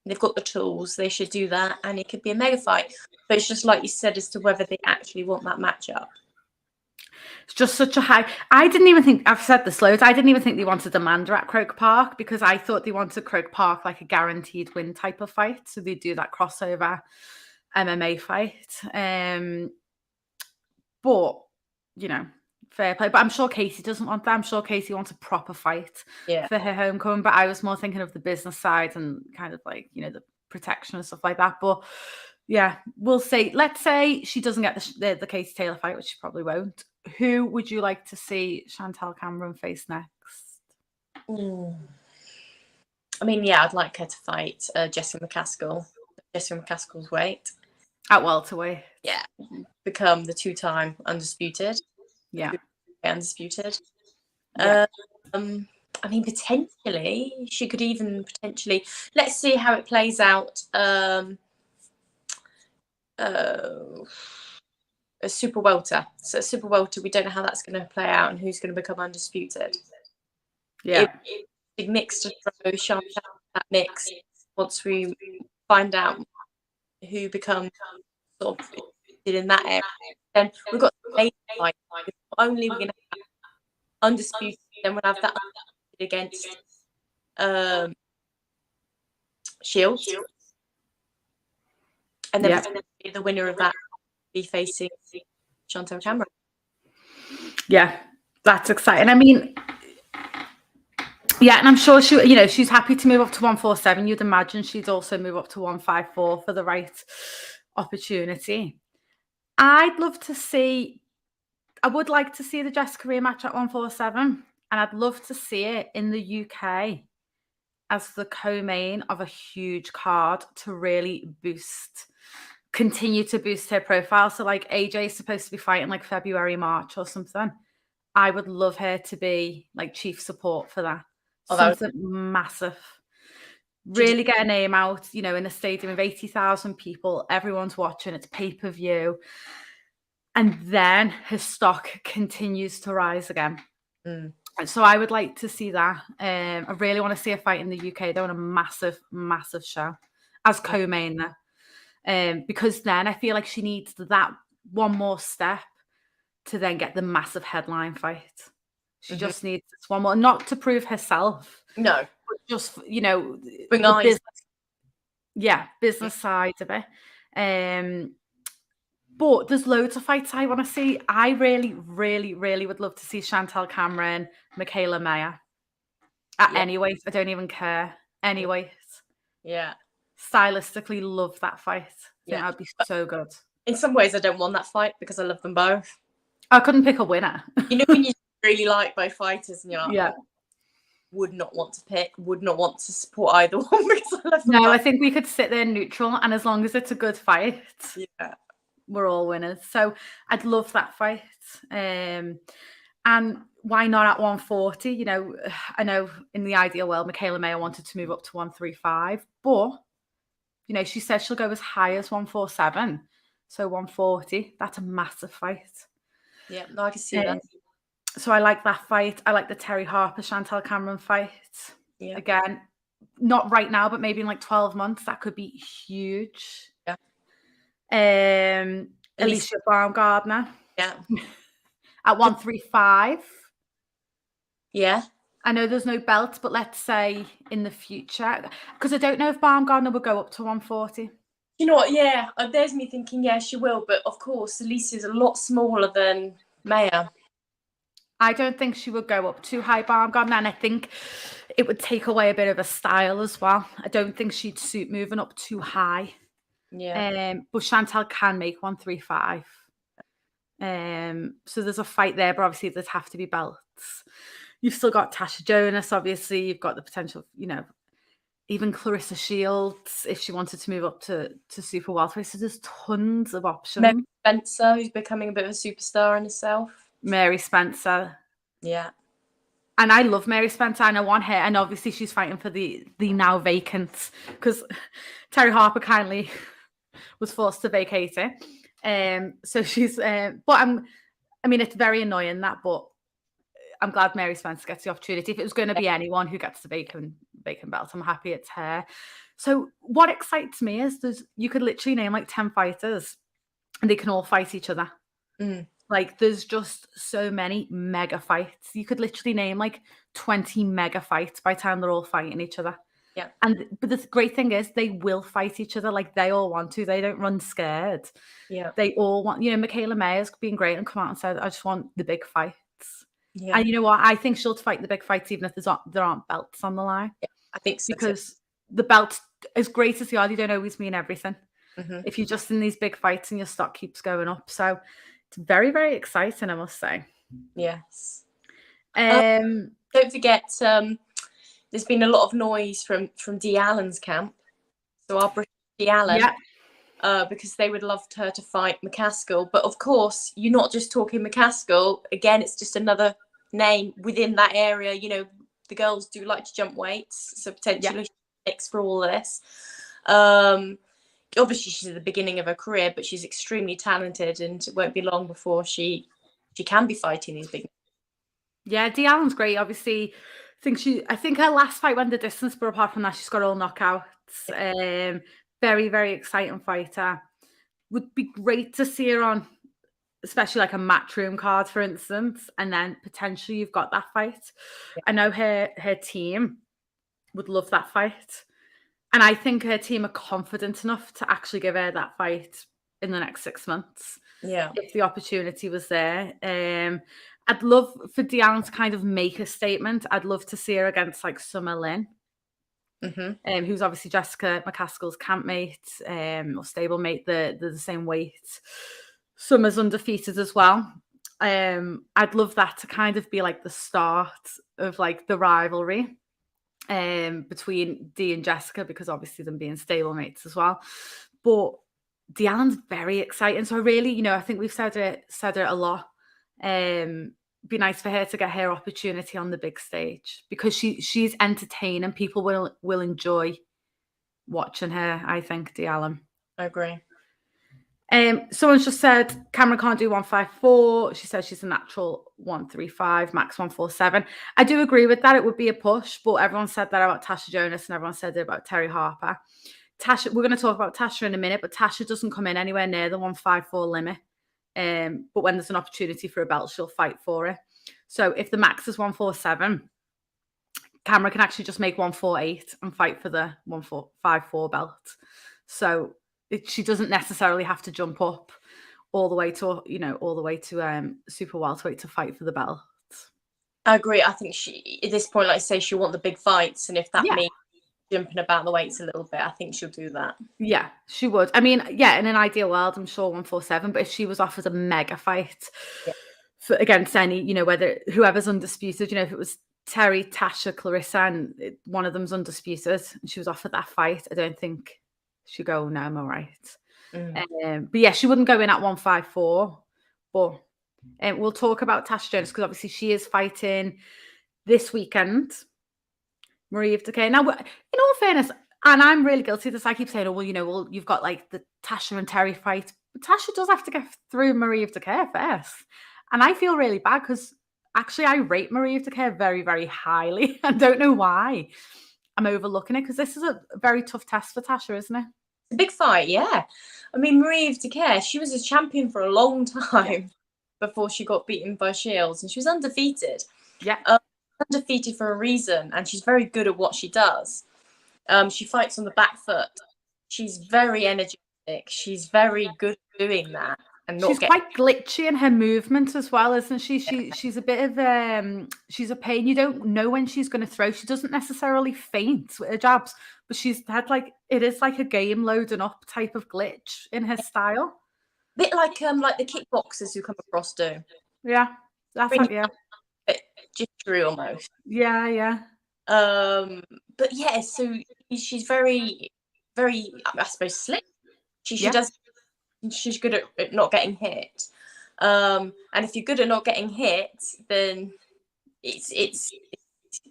They've got the tools. They should do that, and it could be a mega fight. But it's just like you said as to whether they actually want that matchup. It's just such a high. I didn't even think, I've said this loads, I didn't even think they wanted Amanda at Croke Park, because I thought they wanted Croke Park like a guaranteed win type of fight. So they do that crossover MMA fight. But, fair play. But I'm sure Katie doesn't want that. I'm sure Katie wants a proper fight for her homecoming. But I was more thinking of the business side and kind of like, the protection and stuff like that. But yeah, we'll see. Let's say she doesn't get the Katie Taylor fight, which she probably won't. Who would you like to see Chantelle Cameron face next? I mean, yeah, I'd like her to fight Jessica McCaskill. Jessica McCaskill's weight. At welterweight. Yeah. Become the 2-time undisputed. Yeah. Undisputed. Yeah. I mean, potentially, she could even let's see how it plays out. A super welter. So a super welter, we don't know how that's going to play out and who's going to become undisputed. Yeah. Big mix to throw Chantelle that mix once we find out who becomes sort of in that area. Then we've got the fight. Not only we're going to have undisputed, then we'll have that against Shields. And then the winner of that will be facing Chantelle Cameron. Yeah, that's exciting. I mean, yeah, and I'm sure she's happy to move up to 147. You'd imagine she'd also move up to 154 for the right opportunity. I would like to see the Jessica rematch at 147, and I'd love to see it in the UK as the co-main of a huge card to really continue to boost her profile. So like AJ is supposed to be fighting like February, March or something. I would love her to be like chief support for that. Something massive. Really get a name out, in a stadium of 80,000 people. Everyone's watching. It's pay-per-view. And then her stock continues to rise again. So I would like to see that. I really want to see a fight in the UK. They want a massive, massive show as co-main there. Because then I feel like she needs that one more step to then get the massive headline fight. She just needs this one more, not to prove herself. No. But just, bring eyes. Business side of it. But there's loads of fights I want to see. I really, really, really would love to see Chantelle Cameron, Michaela Mayer at any weight. I don't even care. Any weight. Yeah. Stylistically love that fight. I think that would be so good. In some ways, I don't want that fight because I love them both. I couldn't pick a winner. When you really like both fighters and you're like, would not want to support either one because I love them both. I think we could sit there neutral, and as long as it's a good fight, we're all winners. So I'd love that fight. And why not at 140? You know, I know in the ideal world, Michaela Mayer wanted to move up to 135, but you know, she said she'll go as high as 147. So 140, that's a massive fight. Yeah, no, I can see that. So I like that fight. I like the Terry Harper, Chantelle Cameron fight. Yeah. Again, not right now, but maybe in like 12 months, that could be huge. Yeah. Alicia Baumgardner. Yeah. At 135. Yeah. I know there's no belt, but let's say in the future, because I don't know if Baumgardner will go up to 140. You know what? Yeah, there's me thinking, yeah, she will. But of course, Alicia's a lot smaller than Mayer. I don't think she would go up too high, Baumgardner, and I think it would take away a bit of a style as well. I don't think she'd suit moving up too high. Yeah. But Chantelle can make 135. So there's a fight there, but obviously there'd have to be belts. You've still got Tasha Jonas, obviously. You've got the potential, you know, even Clarissa Shields, if she wanted to move up to super welterweight. So there's tons of options. Mary Spencer, who's becoming a bit of a superstar in herself. Mary Spencer. Yeah. And I love Mary Spencer, and I want her. And obviously she's fighting for the now vacant, because Terry Harper kindly was forced to vacate it. So she's, but I mean, it's very annoying that, but I'm glad Mary Spencer gets the opportunity. If it was going to be anyone who gets the vacant belt, I'm happy it's her. So what excites me is you could literally name like 10 fighters and they can all fight each other. Like there's just so many mega fights. You could literally name like 20 mega fights by the time they're all fighting each other. Yeah. But the great thing is they will fight each other. Like they all want to. They don't run scared. Yeah. They all want, you know, Michaela Mayer's been great and come out and said, I just want the big fights. Yeah. And you know what? I think she'll fight the big fights even if there aren't belts on the line. Yeah, I think so. Because the belts, as great as they are, they don't always mean everything. Mm-hmm. If you're just in these big fights and your stock keeps going up. So it's very, very exciting, I must say. Yes. Don't forget, there's been a lot of noise from Dee Allen's camp. So our British Dee Allen. Yeah. Because they would love her to fight McCaskill. But of course, you're not just talking McCaskill. Again, it's just another name within that area. You know, the girls do like to jump weights. So potentially next for all this. Obviously, she's at the beginning of her career, but she's extremely talented and it won't be long before she can be fighting these big. Yeah, Dee Allen's great. Obviously, I think her last fight went the distance, but apart from that, she's got all knockouts. Very, very exciting fighter. Would be great to see her on, especially like a Matchroom card, for instance, and then potentially you've got that fight. Yeah. I know her team would love that fight. And I think her team are confident enough to actually give her that fight in the next 6 months. Yeah. If the opportunity was there. I'd love for Dee Allen to kind of make a statement. I'd love to see her against like Summer Lynn. Who's obviously Jessica McCaskill's campmate or stablemate. They're the same weight. Summer's undefeated as well. I'd love that to kind of be like the start of like the rivalry between Dee and Jessica, because obviously them being stablemates as well. But Dee Allen's very exciting. So I really, you know, I think we've said it a lot. Be nice for her to get her opportunity on the big stage because she's entertaining. People will enjoy watching her, I think, Dee Allen. I agree. Someone's just said Cameron can't do 154. She says she's a natural 135, max 147. I do agree with that. It would be a push, but everyone said that about Tasha Jonas and everyone said it about Terry Harper. Tasha, we're going to talk about Tasha in a minute, but Tasha doesn't come in anywhere near the 154 limit. But when there's an opportunity for a belt, she'll fight for it. So if the max is 147, Cameron can actually just make 148 and fight for the 154 belt. So she doesn't necessarily have to jump up all the way to, super welterweight to fight for the belt. I agree. I think she, at this point, like I say, she'll want the big fights. And if that means jumping about the weights a little bit, I think she'll do that. Yeah, she would. I mean, in an ideal world, I'm sure 147, but if she was offered a mega fight against any, whether whoever's undisputed, if it was Terry, Tasha, Clarissa, and one of them's undisputed, and she was offered that fight, I don't think she'd go, no, I'm all right. But yeah, she wouldn't go in at 154, but And we'll talk about Tasha Jonas because obviously she is fighting this weekend. Marie Dicaire. Now, in all fairness, and I'm really guilty of this, I keep saying, oh, well, you've got like the Tasha and Terry fight. But Tasha does have to get through Marie Dicaire first. And I feel really bad because actually I rate Marie Dicaire very, very highly. I don't know why I'm overlooking it because this is a very tough test for Tasha, isn't it? It's a big fight, yeah. I mean, Marie Dicaire, she was a champion for a long time before she got beaten by Shields, and she was undefeated. Yeah. Undefeated for a reason, and she's very good at what she does. She fights on the back foot. She's very energetic. She's very good at doing that. And she's quite glitchy in her movement as well, isn't she? She's a bit of she's a pain. You don't know when she's going to throw. She doesn't necessarily faint with her jabs, but she's had it is like a game loading up type of glitch in her style. A bit like the kickboxers who come across do. Yeah, that's really, yeah. Jittery almost. Yeah. But yeah, so she's very, very, I suppose, slick. She does. She's good at not getting hit. And if you're good at not getting hit, then it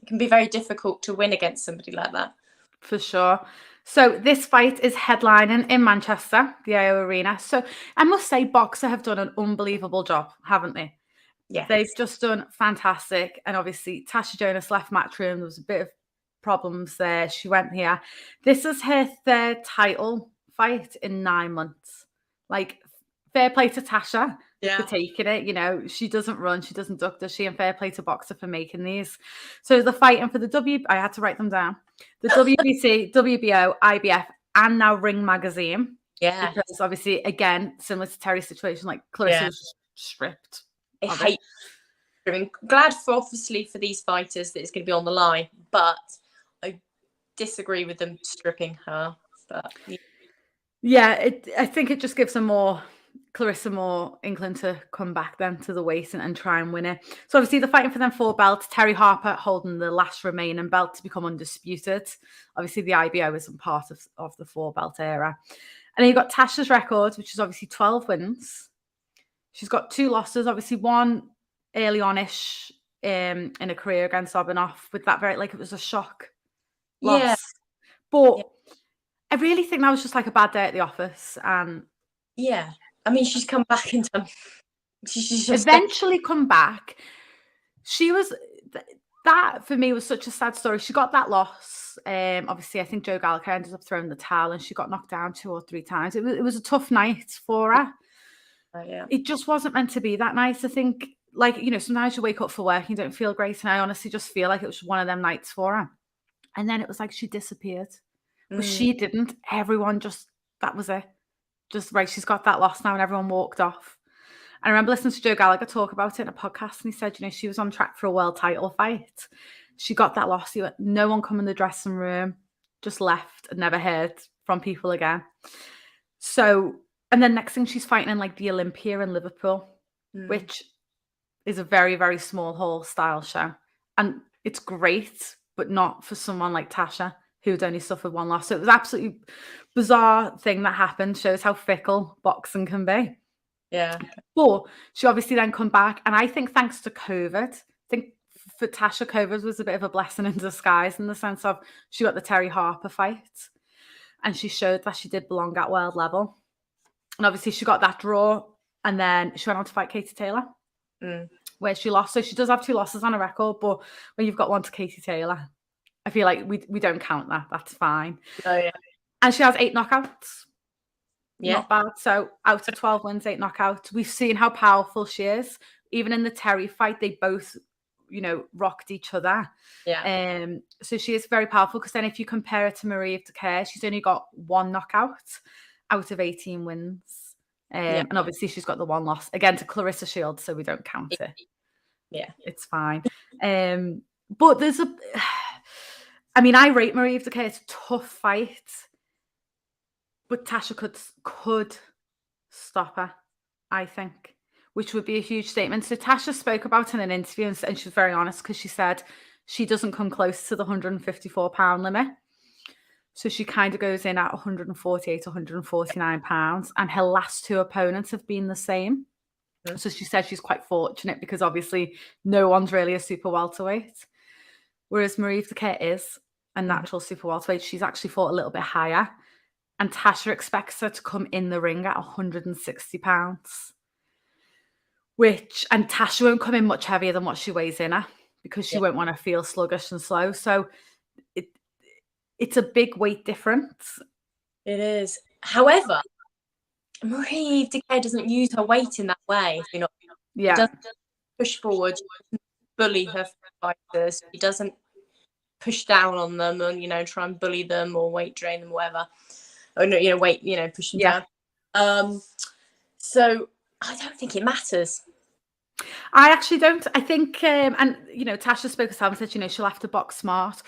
can be very difficult to win against somebody like that. For sure. So this fight is headlining in Manchester, the IO Arena. So I must say, Boxer have done an unbelievable job, haven't they? Yeah, they've just done fantastic. And obviously, Tasha Jonas left Matchroom. There was a bit of problems there. She went here. This is her third title fight in 9 months. Like, fair play to Tasha for taking it. She doesn't run, she doesn't duck, does she? And fair play to Boxer for making these. So the fighting for the I had to write them down. The WBC, WBO, IBF, and now Ring Magazine. Yeah. Because obviously, again, similar to Terry's situation, like Clarissa was just stripped. I hate. I'm glad obviously for these fighters that it's going to be on the line, but I disagree with them stripping her. But yeah, I think it just gives Clarissa more inkling to come back then to the weight and try and win it. So obviously they're fighting for them 4 belts. Terry Harper holding the last remaining belt to become undisputed. Obviously the IBO isn't part of the 4 belt era. And then you've got Tasha's record, which is obviously 12 wins. She's got 2 losses, obviously one early on-ish in a career against Obanoff with that it was a shock loss. Yeah. But I really think that was just like a bad day at the office. And yeah, I mean, she's come back into. She's just eventually come back. That for me was such a sad story. She got that loss. Obviously, I think Joe Gallagher ended up throwing the towel and she got knocked down 2 or 3 times. It was a tough night for her. Yeah. It just wasn't meant to be that night. I think, sometimes you wake up for work and you don't feel great. And I honestly just feel like it was one of them nights for her. And then it was like she disappeared. But she didn't. Everyone that was it. Just, right, she's got that loss now, and everyone walked off. And I remember listening to Joe Gallagher talk about it in a podcast, and he said, she was on track for a world title fight. She got that loss. No one come in the dressing room, just left and never heard from people again. So, and then next thing she's fighting in the Olympia in Liverpool, which is a very, very small hall style show. And it's great, but not for someone like Tasha, who'd only suffered 1 loss. So it was absolutely bizarre thing that happened. Shows how fickle boxing can be. Yeah. But she obviously then come back. And I think thanks to COVID, I think for Tasha, COVID was a bit of a blessing in disguise in the sense of she got the Terry Harper fight. And she showed that she did belong at world level. And obviously she got that draw. And then she went on to fight Katie Taylor, where she lost. So she does have 2 losses on her record. But when you've got one to Katie Taylor, I feel like we don't count that. That's fine. Oh, yeah. And she has 8 knockouts. Yeah. Not bad. So out of 12 wins, 8 knockouts. We've seen how powerful she is. Even in the Terry fight, they both, rocked each other. Yeah. So she is very powerful because then if you compare it to Marie Dicaire, she's only got 1 knockout out of 18 wins. And obviously she's got the 1 loss, again, to Clarissa Shields, so we don't count it. Yeah. It's fine. But there's I rate Marie Dicaire. It's a tough fight. But Tasha could stop her, I think, which would be a huge statement. So Tasha spoke about it in an interview and she was very honest because she said she doesn't come close to the 154-pound limit. So she kind of goes in at 148, 149 pounds. And her last 2 opponents have been the same. So she said she's quite fortunate because obviously no one's really a super welterweight, whereas Marie Dicaire is a natural super welterweight. She's actually fought a little bit higher, and Tasha expects her to come in the ring at 160 pounds. And Tasha won't come in much heavier than what she weighs in at because she won't want to feel sluggish and slow. So it's a big weight difference. It is. However, Marie Dicaire doesn't use her weight in that way. She doesn't push forward, she doesn't bully her fighters. She doesn't push down on them and try and bully them or weight drain them, or whatever. Or push them down. So I don't think it matters. I actually don't. I think, and Tasha spoke herself and said, she'll have to box smart.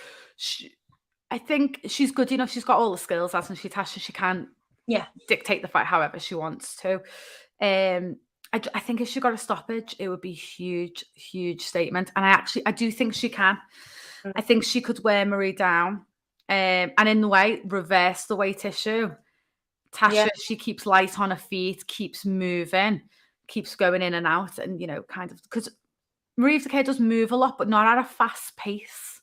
I think she's good enough. She's got all the skills, hasn't she, Tasha? She can dictate the fight however she wants to. I think if she got a stoppage, it would be huge, huge statement. And I do think she can. I think she could wear Marie down, and in the way reverse the weight issue. Tasha, she keeps light on her feet, keeps moving, keeps going in and out, and kind of, because Marie Dicaire does move a lot, but not at a fast pace.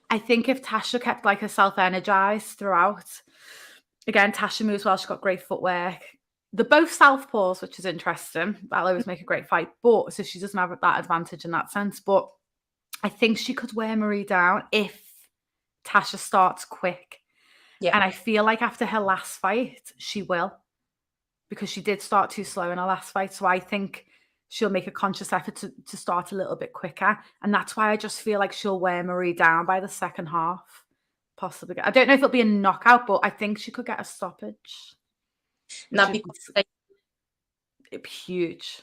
I think if Tasha kept herself energized throughout, again, Tasha moves well. She's got great footwork. They're both southpaws, which is interesting. That'll always make a great fight. But so she doesn't have that advantage in that sense. But I think she could wear Marie down if Tasha starts quick. And I feel like after her last fight, she will, because she did start too slow in her last fight. So I think she'll make a conscious effort to start a little bit quicker. And that's why I just feel like she'll wear Marie down by the second half, possibly. I don't know if it'll be a knockout, but I think she could get a stoppage. That'd be huge.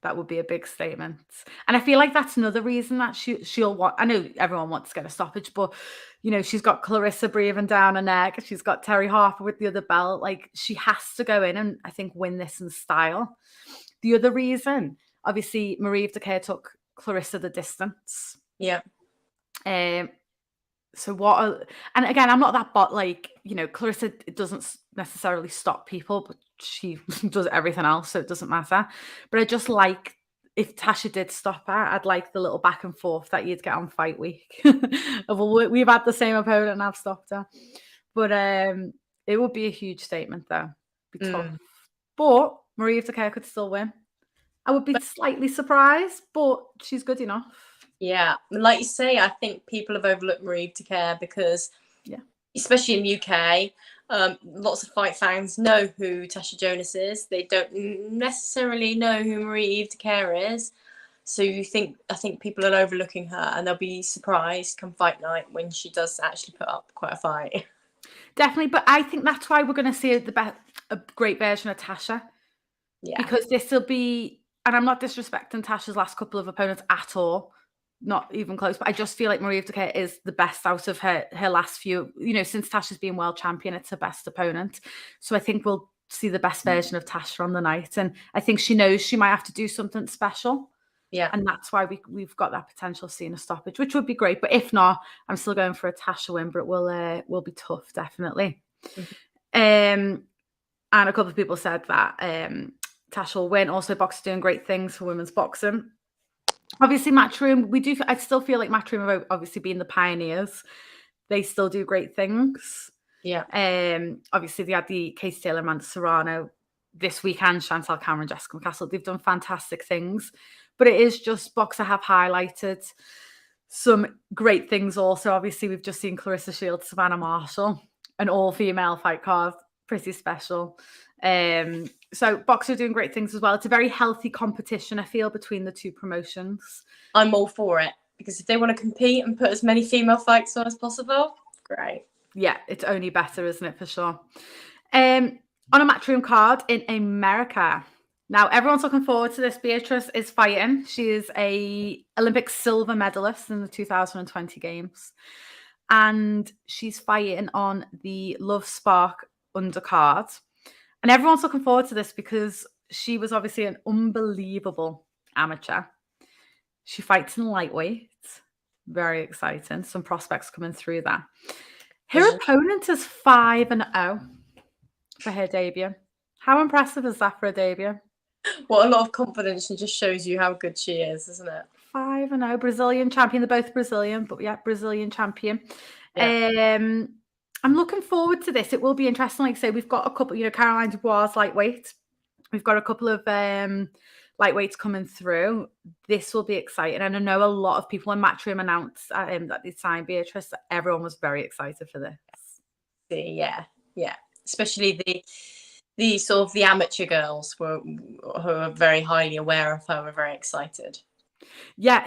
That would be a big statement. And I feel like that's another reason that she'll want. I know everyone wants to get a stoppage, but she's got Clarissa breathing down her neck. She's got Terry Harper with the other belt. Like, she has to go in and I think win this in style. The other reason, obviously, Marie Dicaire took Clarissa the distance. So and again, I'm not that bot, Clarissa doesn't necessarily stop people, but she does everything else, so it doesn't matter. But I just like, if Tasha did stop her, I'd like the little back and forth that you'd get on fight week. We've had the same opponent and I've stopped her. But it would be a huge statement though. It'd be tough. But Marie Dicaire could still win. I would be slightly surprised, but she's good enough. Yeah, like you say, I think people have overlooked Marie Dicaire because, especially in the UK, lots of fight fans know who Tasha Jonas is. They don't necessarily know who Marie Dicaire is. So I think people are overlooking her, and they'll be surprised come fight night when she does actually put up quite a fight. Definitely, but I think that's why we're going to see a great version of Tasha. Yeah, because this will be, and I'm not disrespecting Tasha's last couple of opponents at all. Not even close, but I just feel like Marie Dicaire is the best out of her last few. Since Tasha's been world champion, it's her best opponent. So I think we'll see the best version of Tasha on the night, and I think she knows she might have to do something special. Yeah, and that's why we've got that potential of seeing a stoppage, which would be great. But if not, I'm still going for a Tasha win, but it will be tough, definitely. And a couple of people said that Tasha will win. Also, boxers doing great things for women's boxing. Obviously, Matchroom, I still feel like Matchroom have obviously been the pioneers. They still do great things. Yeah. Obviously, they had the Casey Taylor, Amanda Serrano this weekend, Chantelle Cameron, Jessica McCaskill. They've done fantastic things. But it is just, Boxer have highlighted some great things also. Obviously, we've just seen Clarissa Shields, Savannah Marshall, an all-female fight card. Pretty special. So Boxer are doing great things as well. It's a very healthy competition, I feel, between the two promotions. I'm all for it, because if they want to compete and put as many female fights on as possible, great. Yeah, it's only better, isn't it, for sure? On a Matchroom card in America. Now, everyone's looking forward to this. Beatrice is fighting. She is a Olympic silver medalist in the 2020 Games. And she's fighting on the Love Spark undercard. And everyone's looking forward to this because she was obviously an unbelievable amateur. She fights in lightweight. Very exciting. Some prospects coming through that. Her opponent is 5-0 for her debut. How impressive is that for a debut? What a lot of confidence, and just shows you how good she is, isn't it? 5-0, Brazilian champion. They're both Brazilian, but yeah, Brazilian champion. Yeah. I'm looking forward to this. It will be interesting. Like I say, we've got a couple, Caroline Dubois lightweight. We've got a couple of lightweights coming through. This will be exciting. And I know a lot of people in Matchroom announced that they signed Beatrice. Everyone was very excited for this. Yeah. Especially the sort of the amateur girls who are very highly aware of her, were very excited. Yeah,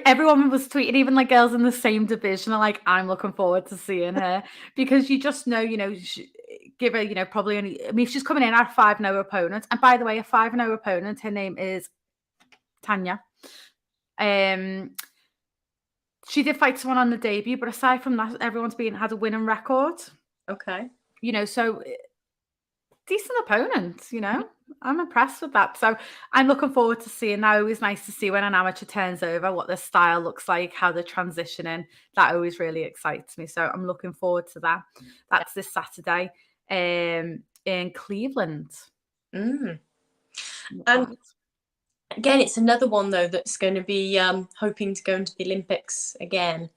everyone was tweeting, even like girls in the same division are like, I'm looking forward to seeing her, because you just know, give her, probably only, I mean, she's coming in at 5-0 opponent. And by the way, a 5-0 opponent, her name is Tanya. She did fight someone on the debut, but aside from that, everyone's had a winning record. Okay. So decent opponent, I'm impressed with that. So I'm looking forward to seeing that. Always nice to see when an amateur turns over, what their style looks like, how they're transitioning. That always really excites me. So I'm looking forward to that. That's this Saturday in Cleveland. And again, it's another one though that's going to be hoping to go into the Olympics again.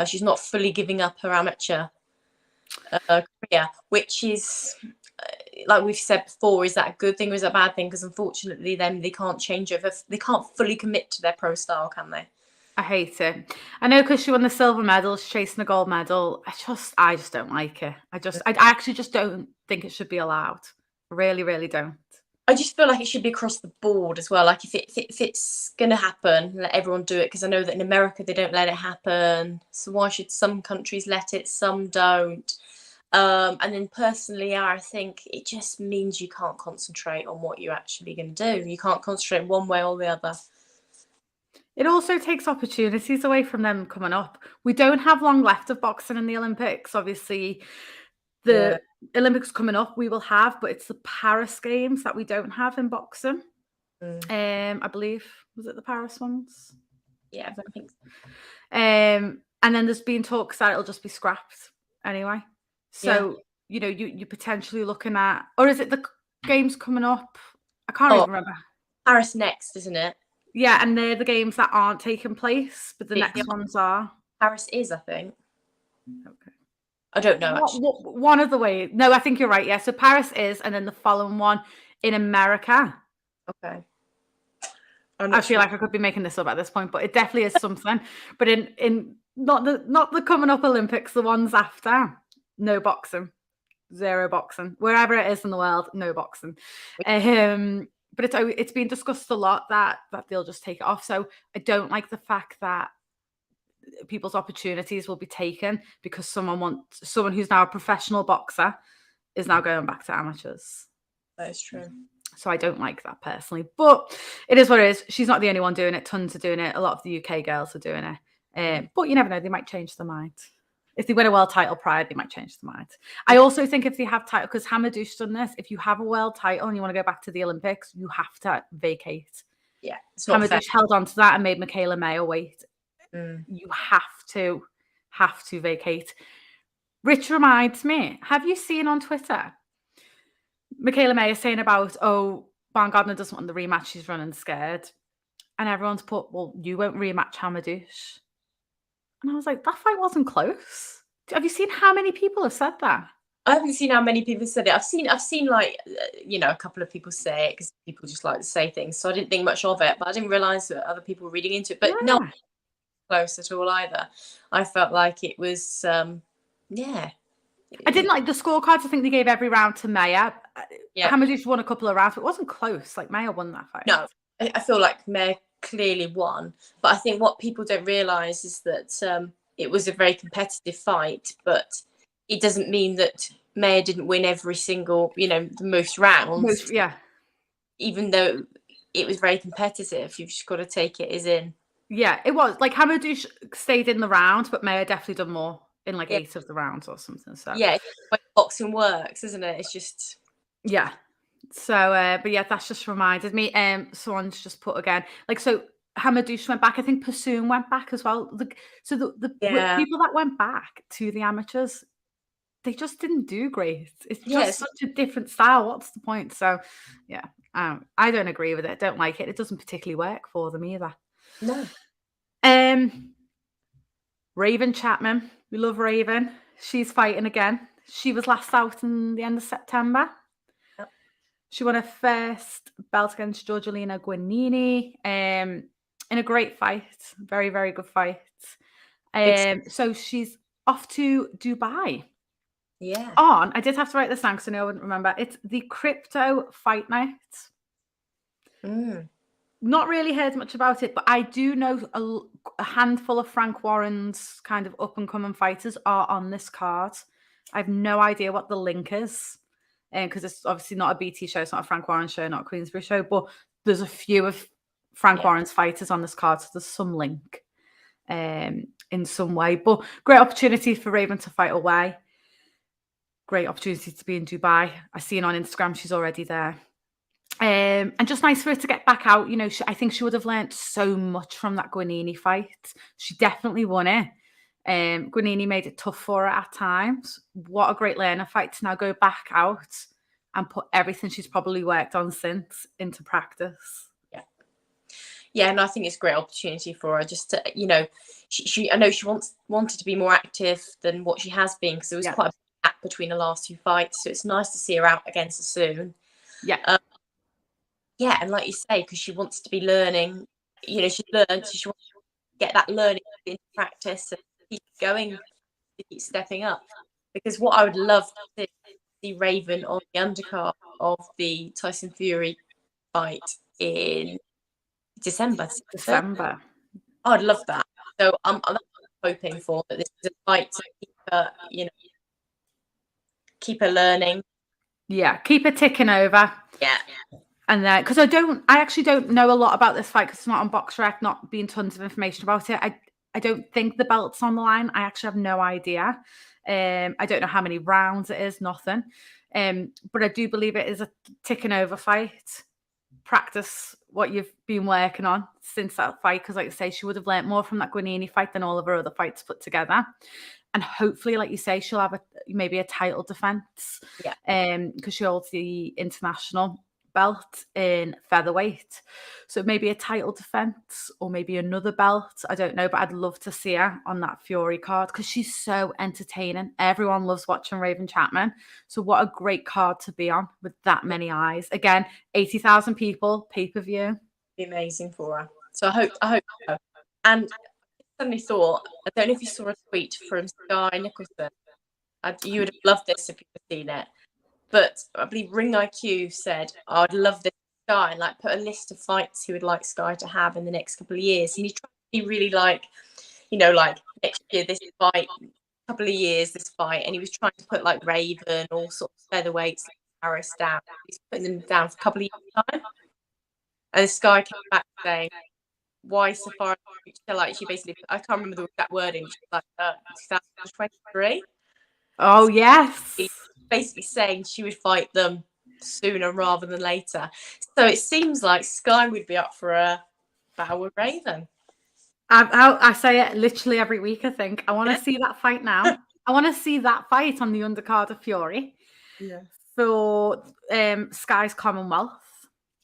She's not fully giving up her amateur career, which is, like we've said before, is that a good thing or is that a bad thing? Because unfortunately, then they can't change over. They can't fully commit to their pro style, can they? I hate it. I know, because she won the silver medal, she's chasing the gold medal. I just don't like it. I actually just don't think it should be allowed. Really, really don't. I just feel like it should be across the board as well. Like if it's going to happen, let everyone do it. Because I know that in America they don't let it happen. So why should some countries let it, some don't? And then personally, I think it just means you can't concentrate on what you're actually going to do. You can't concentrate one way or the other. It also takes opportunities away from them coming up. We don't have long left of boxing in the Olympics. Obviously, the Olympics coming up we will have, but it's the Paris Games that we don't have in boxing. I believe, was it the Paris ones? Yeah, I think so. And then there's been talks that it'll just be scrapped anyway. So, you're potentially looking at, or is it the games coming up? I can't even remember. Paris next, isn't it? Yeah, and they're the games that aren't taking place, but the next ones are. Paris is, I think. Okay. I don't know. One of the ways. No, I think you're right. Yeah, so Paris is, and then the following one in America. Okay. I feel like I could be making this up at this point, but it definitely is something. But in not the coming up Olympics, the ones after, no boxing, 0 boxing. Wherever it is in the world, no boxing. But it's been discussed a lot that they'll just take it off. So I don't like the fact that people's opportunities will be taken because someone who's now a professional boxer is now going back to amateurs. That is true. So I don't like that personally, but it is what it is. She's not the only one doing it. Tons are doing it. A lot of the UK girls are doing it. But you never know. They might change their mind. If they win a world title prior, they might change their mind. I also think if they have title, because Hamadou's done this, if you have a world title and you want to go back to the Olympics, you have to vacate. Yeah. Hamadou's held on to that and made Michaela Mayer wait. You have to vacate. Rich reminds me, have you seen on Twitter Michaela Mayer saying about, Baumgardner doesn't want the rematch, she's running scared. And everyone's put, well, you won't rematch Hamadouche. And I was like, that fight wasn't close. Have you seen how many people have said that? I haven't seen how many people said it. I've seen like, a couple of people say it because people just like to say things. So I didn't think much of it, but I didn't realise that other people were reading into it. But no, close at all either. I felt like it was, I didn't like the scorecards. I think they gave every round to Mayer. Hamadouche won a couple of rounds, but it wasn't close. Like Mayer won that fight. No, I feel like Mayer clearly won. But I think what people don't realise is that it was a very competitive fight, but it doesn't mean that Mayer didn't win every single, the most rounds. Even though it was very competitive, you've just got to take it as in. Yeah, it was. Like Hamadouche stayed in the round, but Mayer definitely done more in like 8 of the rounds or something. So it's like boxing works, isn't it? It's just So, but yeah, that's just reminded me. Someone's just put again, like, so Hamadouche went back. I think Pursoon went back as well. The people that went back to the amateurs, they just didn't do great. It's just such a different style. What's the point? So, yeah, I don't agree with it. Don't like it. It doesn't particularly work for them either. No. Raven Chapman. We love Raven. She's fighting again. She was last out in the end of September. Yep. She won her first belt against Georgelina Guanini in a great fight. Very, very good fight. So she's off to Dubai. Yeah. I did have to write this down because I know I wouldn't remember. It's the Crypto Fight Night. Not really heard much about it, but I do know a handful of Frank Warren's kind of up-and-coming fighters are on this card. I have no idea what the link is, because it's obviously not a BT show, it's not a Frank Warren show, not a Queensberry show, but there's a few of Frank Warren's fighters on this card, so there's some link in some way. But great opportunity for Raven to fight away. Great opportunity to be in Dubai. I see her on Instagram, she's already there. And just nice for her to get back out. You know, I think she would have learnt so much from that Guanini fight. She definitely won it. Guanini made it tough for her at times. What a great learner fight to now go back out and put everything she's probably worked on since into practice. Yeah, and I think it's a great opportunity for her just to, you know, I know she wanted to be more active than what she has been, because there was quite a gap between the last two fights. So it's nice to see her out against her soon. Yeah, and like you say, because she wants to be learning, you know, she learned, so she wants to get that learning into practice and keep going, keep stepping up. Because what I would love to see Raven on the undercard of the Tyson Fury fight in December. I'd love that. So I'm hoping for that. This is a fight to keep her, you know, keep her learning. Yeah, keep her ticking over. Yeah. And then, because I actually don't know a lot about this fight because it's not on BoxRec, not being tons of information about it. I don't think the belt's on the line. I actually have no idea. I don't know how many rounds it is, nothing. But I do believe it is a ticking over fight. Practice what you've been working on since that fight, because like I say, she would have learnt more from that Guanini fight than all of her other fights put together. And hopefully, like you say, she'll have maybe a title defense. Because she holds the international belt in featherweight, so maybe a title defense or maybe another belt, I don't know, but I'd love to see her on that Fury card because she's so entertaining. Everyone loves watching Raven Chapman, so what a great card to be on with that many eyes. Again, 80,000 people, pay-per-view. Be amazing for her. So I hope so. And I suddenly thought, I don't know if you saw a tweet from Sky Nicholson. You would have loved this if you'd seen it. But I believe Ring IQ said, I'd love this Sky, and like put a list of fights he would like Sky to have in the next couple of years. And he's trying to be really like, you know, like next year this fight, couple of years this fight. And he was trying to put like Raven, all sorts of featherweights, like Harris down. He's putting them down for a couple of years' time. And Sky came back saying, why Safari? Like she basically, I can't remember the exact wording. She's like, 2023. Oh, yes. She's basically saying she would fight them sooner rather than later. So it seems like Sky would be up for a battle with Raven. I say it literally every week, I think. I want to see that fight now. I want to see that fight on the undercard of Fury for Sky's Commonwealth.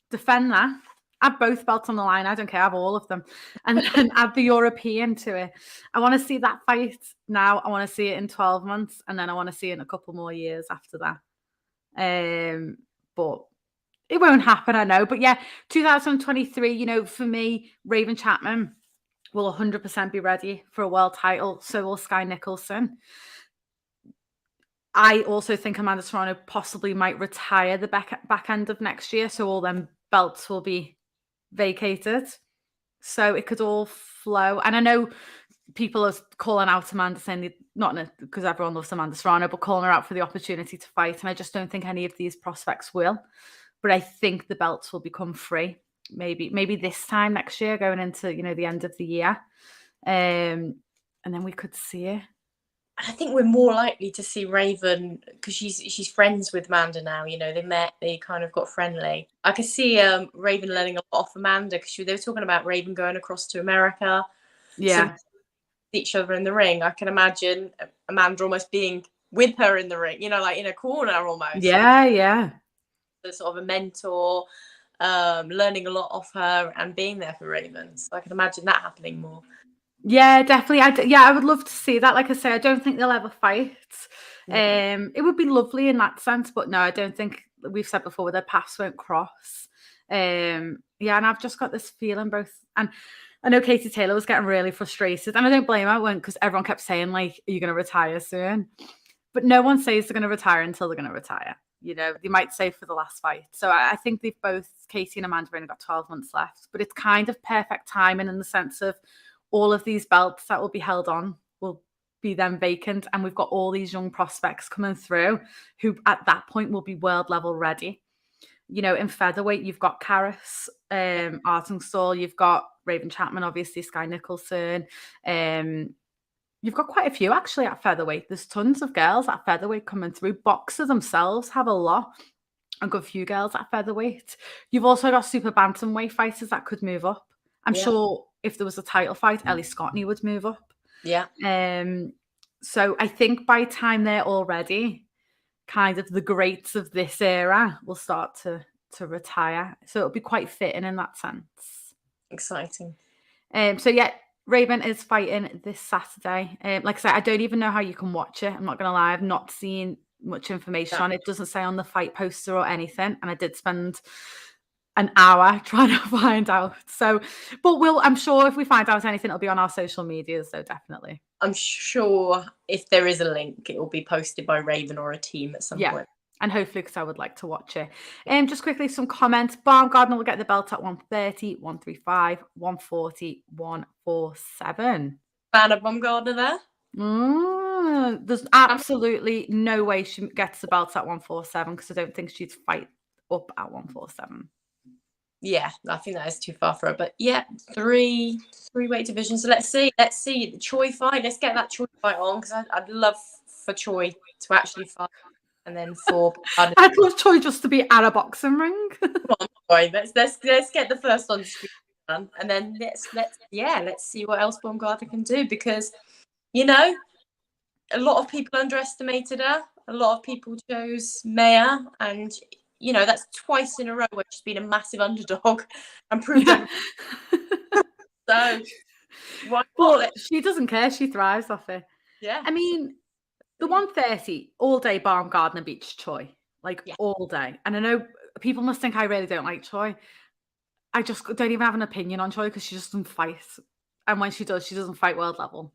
Defend that. Add both belts on the line. I don't care. Have all of them. And then add the European to it. I want to see that fight now. I want to see it in 12 months. And then I want to see it in a couple more years after that. But it won't happen, I know. But yeah, 2023, you know, for me, Raven Chapman will 100% be ready for a world title. So will Sky Nicholson. I also think Amanda Serrano possibly might retire the back end of next year. So all them belts will be vacated, so it could all flow. And I know people are calling out Amanda, saying not because everyone loves Amanda Serrano, but calling her out for the opportunity to fight. And I just don't think any of these prospects will. But I think the belts will become free. Maybe this time next year, going into the end of the year, and then we could see it. I think we're more likely to see Raven because she's friends with Amanda now. You know, they met, they kind of got friendly. I could see Raven learning a lot off Amanda because they were talking about Raven going across to America. Yeah, so each other in the ring. I can imagine Amanda almost being with her in the ring. You know, like in a corner almost. Yeah. So sort of a mentor. learning a lot off her and being there for Raven. So I can imagine that happening more. Yeah, definitely. I would love to see that. Like I say, I don't think they'll ever fight. It would be lovely in that sense, but no, I don't think, we've said before, their paths won't cross. And I've just got this feeling both, and I know Katie Taylor was getting really frustrated, and I don't blame her, because everyone kept saying, like, are you going to retire soon? But no one says they're going to retire until they're going to retire. They might say for the last fight. So I think they've both, Katie and Amanda, have only got 12 months left, but it's kind of perfect timing in the sense of all of these belts that will be held on will be then vacant, and we've got all these young prospects coming through who at that point will be world level ready. In featherweight, you've got Karis, Artingstall, you've got Raven Chapman, obviously Sky Nicholson. You've got quite a few actually at featherweight. There's tons of girls at featherweight coming through. Boxer themselves have a lot. A good few girls at featherweight. You've also got super bantamweight fighters that could move up. I'm sure if there was a title fight, Ellie Scottney would move up. Yeah. So I think by the time they're already, kind of the greats of this era will start to retire. So it'll be quite fitting in that sense. Exciting. So yeah, Raven is fighting this Saturday. Like I said, I don't even know how you can watch it. I'm not going to lie. I've not seen much information on it. It doesn't say on the fight poster or anything. And I did spend an hour trying to find out. So, but I'm sure if we find out anything, it'll be on our social media. So definitely. I'm sure if there is a link, it will be posted by Raven or a team at some point. And hopefully, because I would like to watch it. Just quickly, some comments. Baumgardner will get the belt at 130, 135, 140, 147. Fan of Baumgardner there? There's absolutely no way she gets the belt at 147, because I don't think she'd fight up at 147. Yeah, I think that is too far for her. But yeah, three weight divisions. So let's see the Choi fight. Let's get that Choi fight on, because I'd love for Choi to actually fight. And then I'd love Choi just to be at a boxing ring. Come on, boy. Let's get the first on done, and then let's see what else Baumgardner can do, because a lot of people underestimated her. A lot of people chose Maya, and that's twice in a row where she's been a massive underdog and proved So why not? She doesn't care. She thrives off it. Yeah. I mean, the 130 all day, Baumgardner beats Choi, all day. And I know people must think I really don't like Choi. I just don't even have an opinion on Choi, because she just doesn't fight. And when she does, she doesn't fight world level,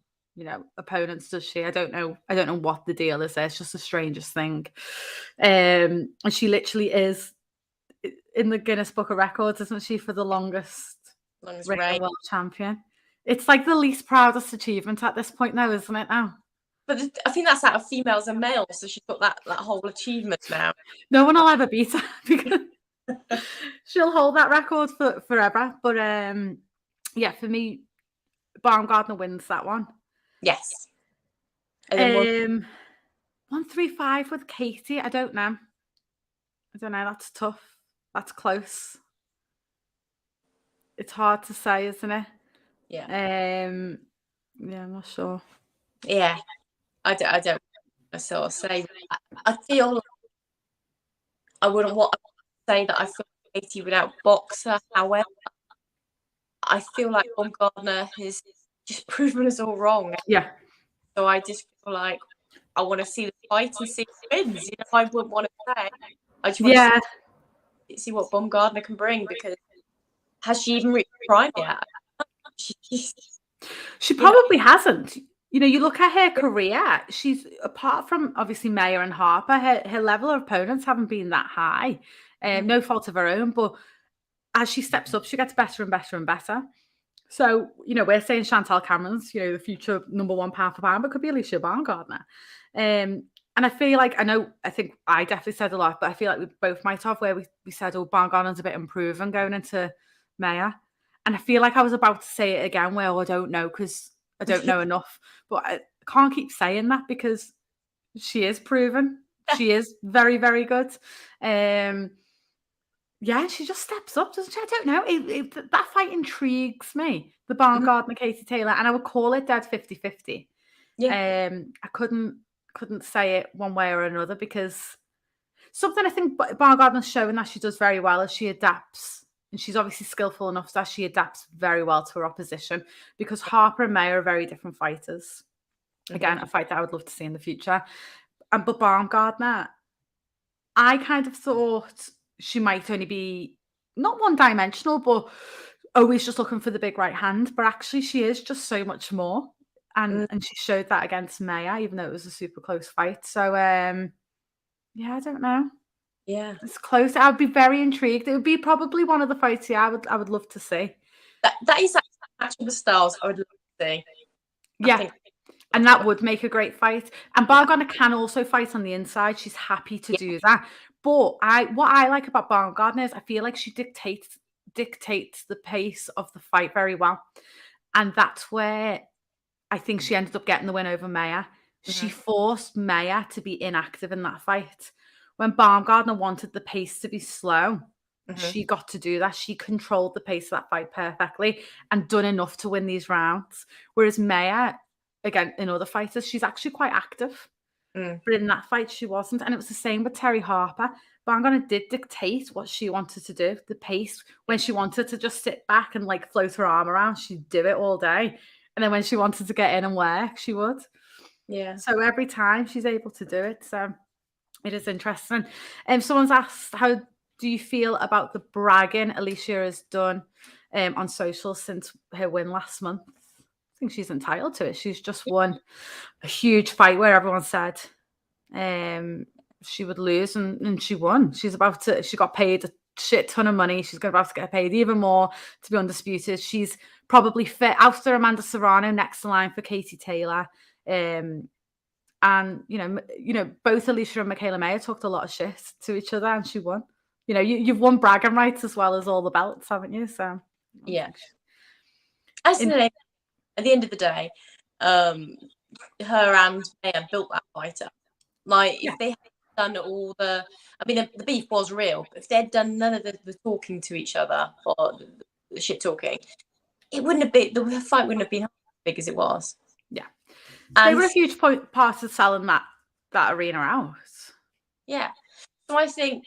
opponents, does she? I don't know what the deal is there. It's just the strangest thing. And she literally is in the Guinness Book of Records, isn't she, for the longest reigning world champion? It's like the least proudest achievement at this point now, isn't it now? But I think that's out of females and males, so she's got that whole achievement now. No one will ever beat her, because she'll hold that record for forever. But for me, Baumgardner wins that one. Yes. And then 135 with Katie. I don't know. That's tough. That's close. It's hard to say, isn't it? Yeah. I'm not sure. Yeah. I don't sort of say. I feel like I wouldn't want to say that I feel like Katie without boxer. However, I feel like Baumgardner has just proven us all wrong. Yeah. So I just feel like I want to see the fight and see who wins. I wouldn't want to say. I just want to see what Baumgardner can bring, because has she even reached prime yet? She probably hasn't. You look at her career, she's, apart from obviously Maya and Harper, her level of opponents haven't been that high. No fault of her own, but as she steps up, she gets better and better and better. So, we're saying Chantelle Cameron's, the future number one pound for pound, but could be Alicia Baumgardner. And I feel like, I think I definitely said a lot, but I feel like we both might have, where we said, Baumgardner's a bit improving going into Maya. And I feel like I was about to say it again, where I don't know, because I don't know enough. But I can't keep saying that, because she is proven. She is very, very good. She just steps up, doesn't she? I don't know. That fight intrigues me, the Baumgardner, Katie Taylor, and I would call it dead 50-50. Yeah. I couldn't say it one way or another, because something I think Baumgardner's showing that she does very well is she adapts. And she's obviously skillful enough that she adapts very well to her opposition, because Harper and May are very different fighters. Again, a fight that I would love to see in the future. But Baumgardner, I kind of thought she might only be not one-dimensional, but always just looking for the big right hand. But actually, she is just so much more. And she showed that against Maya, even though it was a super close fight. So, yeah, I don't know. Yeah, it's close. I would be very intrigued. It would be probably one of the fights. Yeah, I would love to see. That is actually a match of the styles I would love to see. Yeah, and that would make a great fight. And Baumgardner can also fight on the inside. She's happy to do that. But what I like about Baumgardner is I feel like she dictates the pace of the fight very well, and that's where I think she ended up getting the win over Maya. She forced Maya to be inactive in that fight. When Baumgardner wanted the pace to be slow, she got to do that. She controlled the pace of that fight perfectly and done enough to win these rounds. Whereas Maya, again, in other fighters, she's actually quite active. But in that fight, she wasn't. And it was the same with Terry Harper. Baumgardner did dictate what she wanted to do, the pace. When she wanted to just sit back and like float her arm around, she'd do it all day. And then when she wanted to get in and work, she would. Yeah. So every time she's able to do it. So it is interesting. Someone's asked, how do you feel about the bragging Alicia has done on social since her win last month? I think she's entitled to it. She's just won a huge fight where everyone said she would lose, and she won. She got paid a shit ton of money. She's about to get paid even more to be undisputed. She's probably fit after Amanda Serrano, next in line for Katie Taylor. And both Alicia and Michaela Mayer talked a lot of shit to each other, and she won. You've won bragging rights as well as all the belts, haven't you? So yeah. At the end of the day, her and Mayer built that fight up. Like, if they had done all the, I mean, the beef was real, but if they'd done none of the talking to each other or the shit talking, it wouldn't have been, the fight wouldn't have been as big as it was. Yeah. They were a huge part of selling that arena out. Yeah. So I think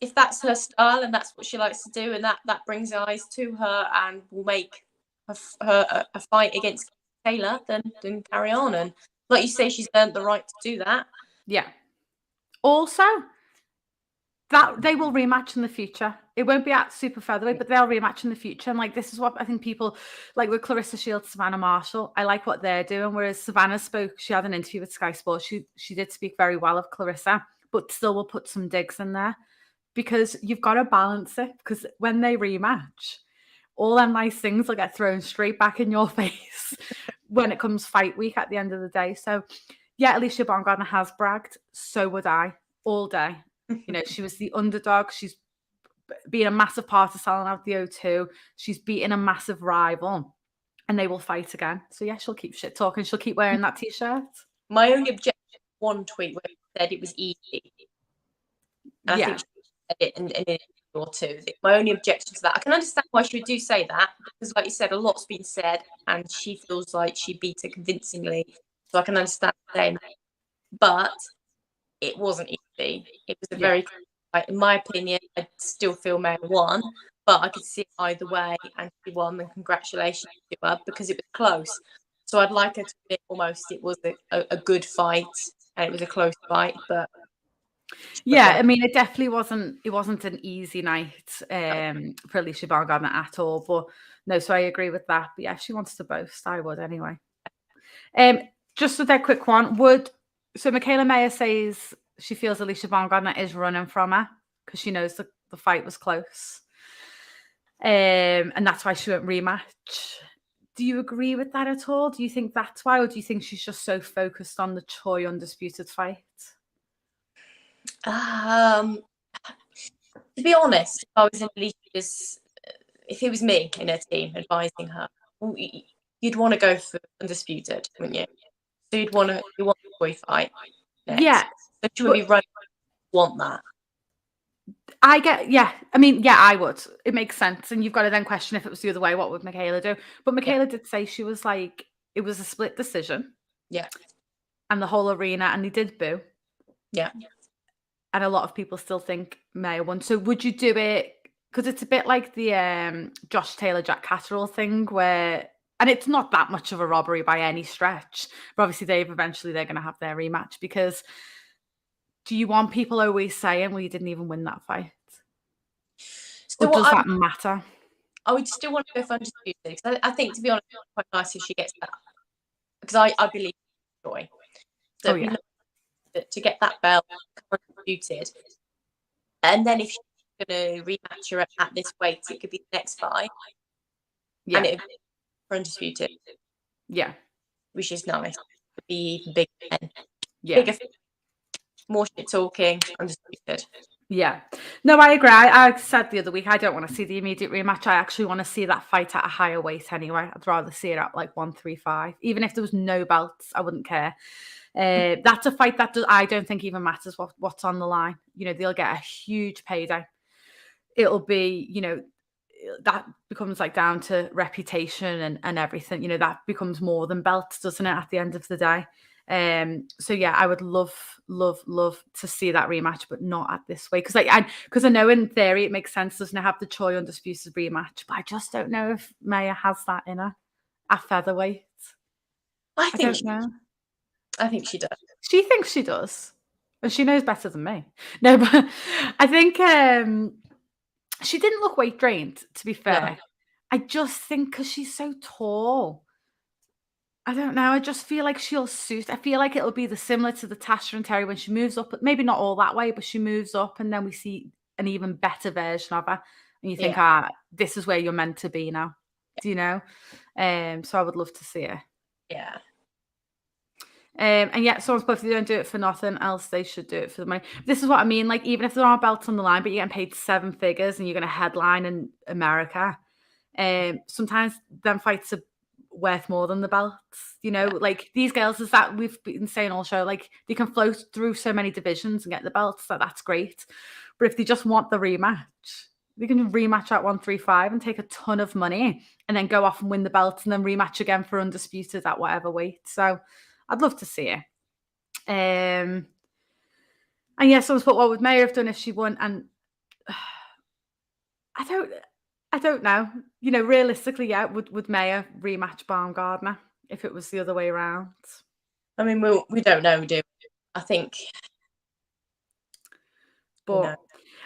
if that's her style and that's what she likes to do, and that brings eyes to her and will make her a fight against Taylor, then carry on. And like you say, she's earned the right to do that. Yeah. Also, that they will rematch in the future. It won't be at super featherweight, but they'll rematch in the future. And like, this is what I think people like with Clarissa Shields, Savannah Marshall. I like what they're doing. Whereas Savannah she had an interview with Sky Sports. She did speak very well of Clarissa, but still will put some digs in there, because you've got to balance it. Because when they rematch, all them nice things will get thrown straight back in your face when it comes fight week at the end of the day. So yeah, Alicia Baumgardner has bragged. So would I, all day. She was the underdog. She's been a massive part of selling out the O2. She's beaten a massive rival, and they will fight again. So yeah, she'll keep shit talking. She'll keep wearing that t-shirt. My only objection, one tweet where she said it was easy. And I think she said it in an interview or two. My only objection to that, I can understand why she would do say that, because like you said, a lot's been said and she feels like she beat her convincingly. So I can understand saying that. But it wasn't easy. It was a very close fight. In my opinion, I still feel May won, but I could see it either way, and she won, and congratulations to her, because it was close. So I'd like her to admit almost it was a good fight, and it was a close fight, but yeah, I mean, it definitely wasn't. It wasn't an easy night for Alicia Baumgardner at all. But no, so I agree with that. But yeah, if she wants to boast, I would anyway. Just a dead quick one. So Michaela Mayer says she feels Alicia Baumgardner is running from her because she knows the fight was close. And that's why she won't rematch. Do you agree with that at all? Do you think that's why, or do you think she's just so focused on the Choi undisputed fight? To be honest, if I was in Alicia's, if it was me in her team advising her, you'd want to go for undisputed, wouldn't you? So you want the Choi fight next. Yeah. So she would be right. Want that. I would. It makes sense. And you've got to then question, if it was the other way, what would Michaela do? But Michaela did say she was like, it was a split decision. Yeah. And the whole arena, and they did boo. Yeah. and a lot of people still think Maya won. So would you do it? Because it's a bit like the Josh Taylor, Jack Catterall thing where, and it's not that much of a robbery by any stretch, but obviously they're going to have their rematch because do you want people always saying, well, you didn't even win that fight? Or So does that matter? I would still want to go for undisputed because I think, to be honest, it's quite nice if she gets that, because I believe in joy. So it'd be nice to get that belt undisputed, and then if she's going to rematch her at this weight, it could be the next fight, and it would be for undisputed, which is nice. It'd be even bigger, bigger, more shit talking, undisputed. Yeah. No, I agree. I said the other week, I don't want to see the immediate rematch. I actually want to see that fight at a higher weight anyway. I'd rather see it at like 135. Even if there was no belts, I wouldn't care. That's a fight that I don't think even matters what's on the line. You know, they'll get a huge payday. It'll be, you know, that becomes like down to reputation and everything. You know, that becomes more than belts, doesn't it, at the end of the day? So yeah, I would love to see that rematch, but not at this way. Because I know in theory it makes sense, doesn't it, have the Choi undisputed rematch, but I just don't know if Maya has that in her at featherweight. I don't know. I think she does. She thinks she does, and she knows better than me. No, but I think she didn't look weight drained, to be fair. No. I just think because she's so tall. I don't know. I just feel like she'll suit. I feel like it'll be similar to the Tasha and Terry when she moves up, maybe not all that way, but she moves up and then we see an even better version of her. And you think, this is where you're meant to be now. Do you know? So I would love to see her. Yeah. And yet someone's put, if they don't do it for nothing else, they should do it for the money. This is what I mean. Like, even if there aren't belts on the line, but you're getting paid 7 figures and you're going to headline in America, sometimes them fights are worth more than the belts, you know. Like these girls, is that we've been saying all show, like they can float through so many divisions and get the belts, that's great. But if they just want the rematch, they can rematch at 135 and take a ton of money and then go off and win the belts and then rematch again for undisputed at whatever weight. So I'd love to see it. And yes, someone's put, what would Maya have done if she won? And I don't know. You know, realistically, yeah, would Maya rematch Baumgardner if it was the other way around? I mean, we don't know, do we? I think. But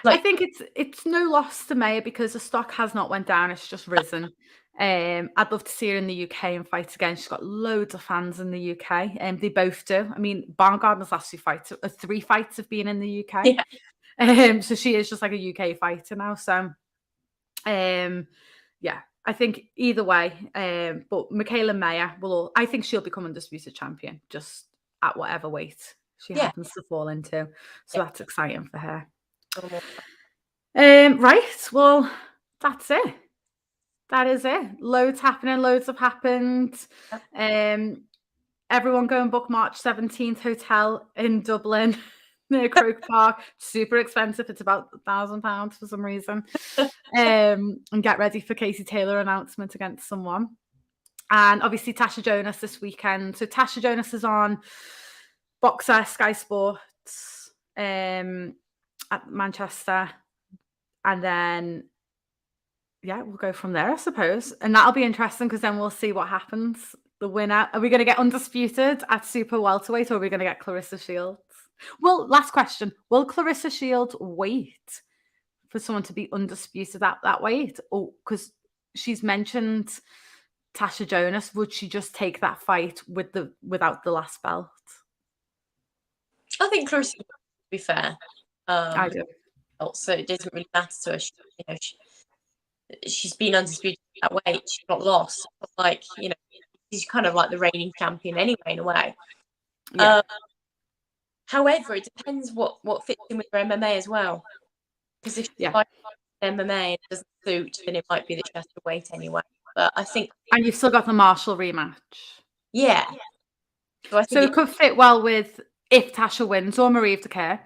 I think it's no loss to Maya because the stock has not went down; it's just risen. I'd love to see her in the UK and fight again. She's got loads of fans in the UK, and they both do. I mean, Baumgardner's last 3 fights have been in the UK. Yeah. So she is just like a UK fighter now. So, yeah, I think either way. But Michaela Maya I think she'll become undisputed champion just at whatever weight she happens to fall into. So that's exciting for her. Right. Well, that's it. That is it. Loads happening. Loads have happened. Everyone go and book March 17th hotel in Dublin near Croke Park. Super expensive. It's about £1,000 for some reason. And get ready for Casey Taylor announcement against someone. And obviously Tasha Jonas this weekend. So Tasha Jonas is on Boxer, Sky Sports, at Manchester. And then, yeah, we'll go from there, I suppose. And that'll be interesting because then we'll see what happens. The winner. Are we going to get undisputed at super welterweight or are we going to get Clarissa Shields? Well, last question. Will Clarissa Shields wait for someone to be undisputed at that weight? Or because she's mentioned Tasha Jonas, would she just take that fight without the last belt? I think Clarissa would be fair. I do. Also, it doesn't really matter to her. She's been undisputed at that weight. She's not lost. Like, she's kind of like the reigning champion anyway, in a way. Yeah. However, it depends what fits in with her MMA as well. Because if she fights MMA and it doesn't suit, then it might be that she has to wait anyway. But I think. And you've still got the Marshall rematch. Yeah. So it could fit well with if Tasha wins or Marie Dicaire,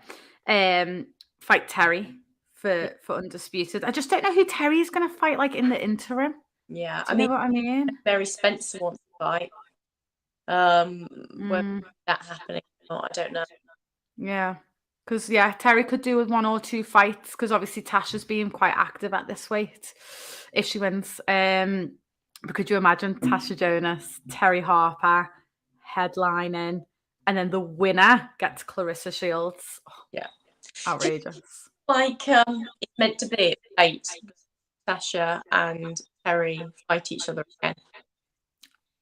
fight Terry for undisputed. I just don't know who Terry's going to fight like in the interim. Yeah, I mean, what I mean. Barry Spencer wants to fight. Whether that happening or not, I don't know. Yeah, Because Terry could do with 1 or 2 fights, because obviously Tasha's being quite active at this weight if she wins. But could you imagine Tasha Jonas, Terry Harper headlining, and then the winner gets Clarissa Shields? Oh, Yeah. outrageous. Like it's meant to be fate. Tasha and Terry fight each other again.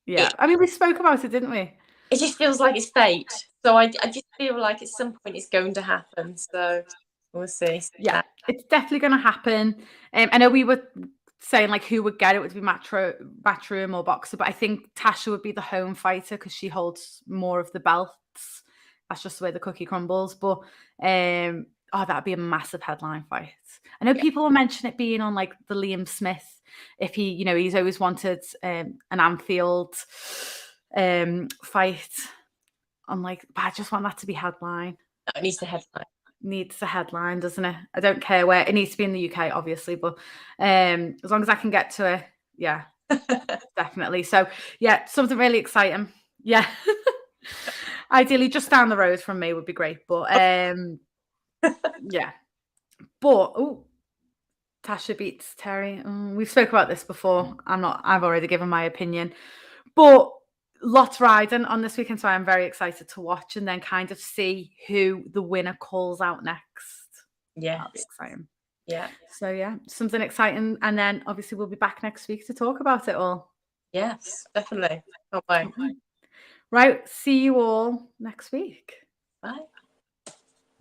Yeah, I mean, we spoke about it, didn't we? It just feels like it's fate. So I just feel like at some point it's going to happen. So we'll see. Yeah, it's definitely going to happen. I know we were saying like who would get it, would be Matchroom or Boxer, but I think Tasha would be the home fighter because she holds more of the belts. That's just the way the cookie crumbles. But that'd be a massive headline fight. I know people were mentioning it being on like the Liam Smith, if he, you know, he's always wanted an Anfield fight. I'm like, but I just want that to be headline. It needs to headline. Needs a headline, doesn't it? I don't care where. It needs to be in the UK, obviously, but as long as I can get to it, yeah, definitely. So yeah, something really exciting. Yeah. Ideally just down the road from me would be great, but yeah. But Tasha beats Terry. We've spoke about this before. I've already given my opinion, but lots riding on this weekend, so I'm very excited to watch and then kind of see who the winner calls out next. Yeah, that'll be exciting. Yeah. So yeah, something exciting, and then obviously we'll be back next week to talk about it all. Yes, definitely. Bye. Right, see you all next week. Bye.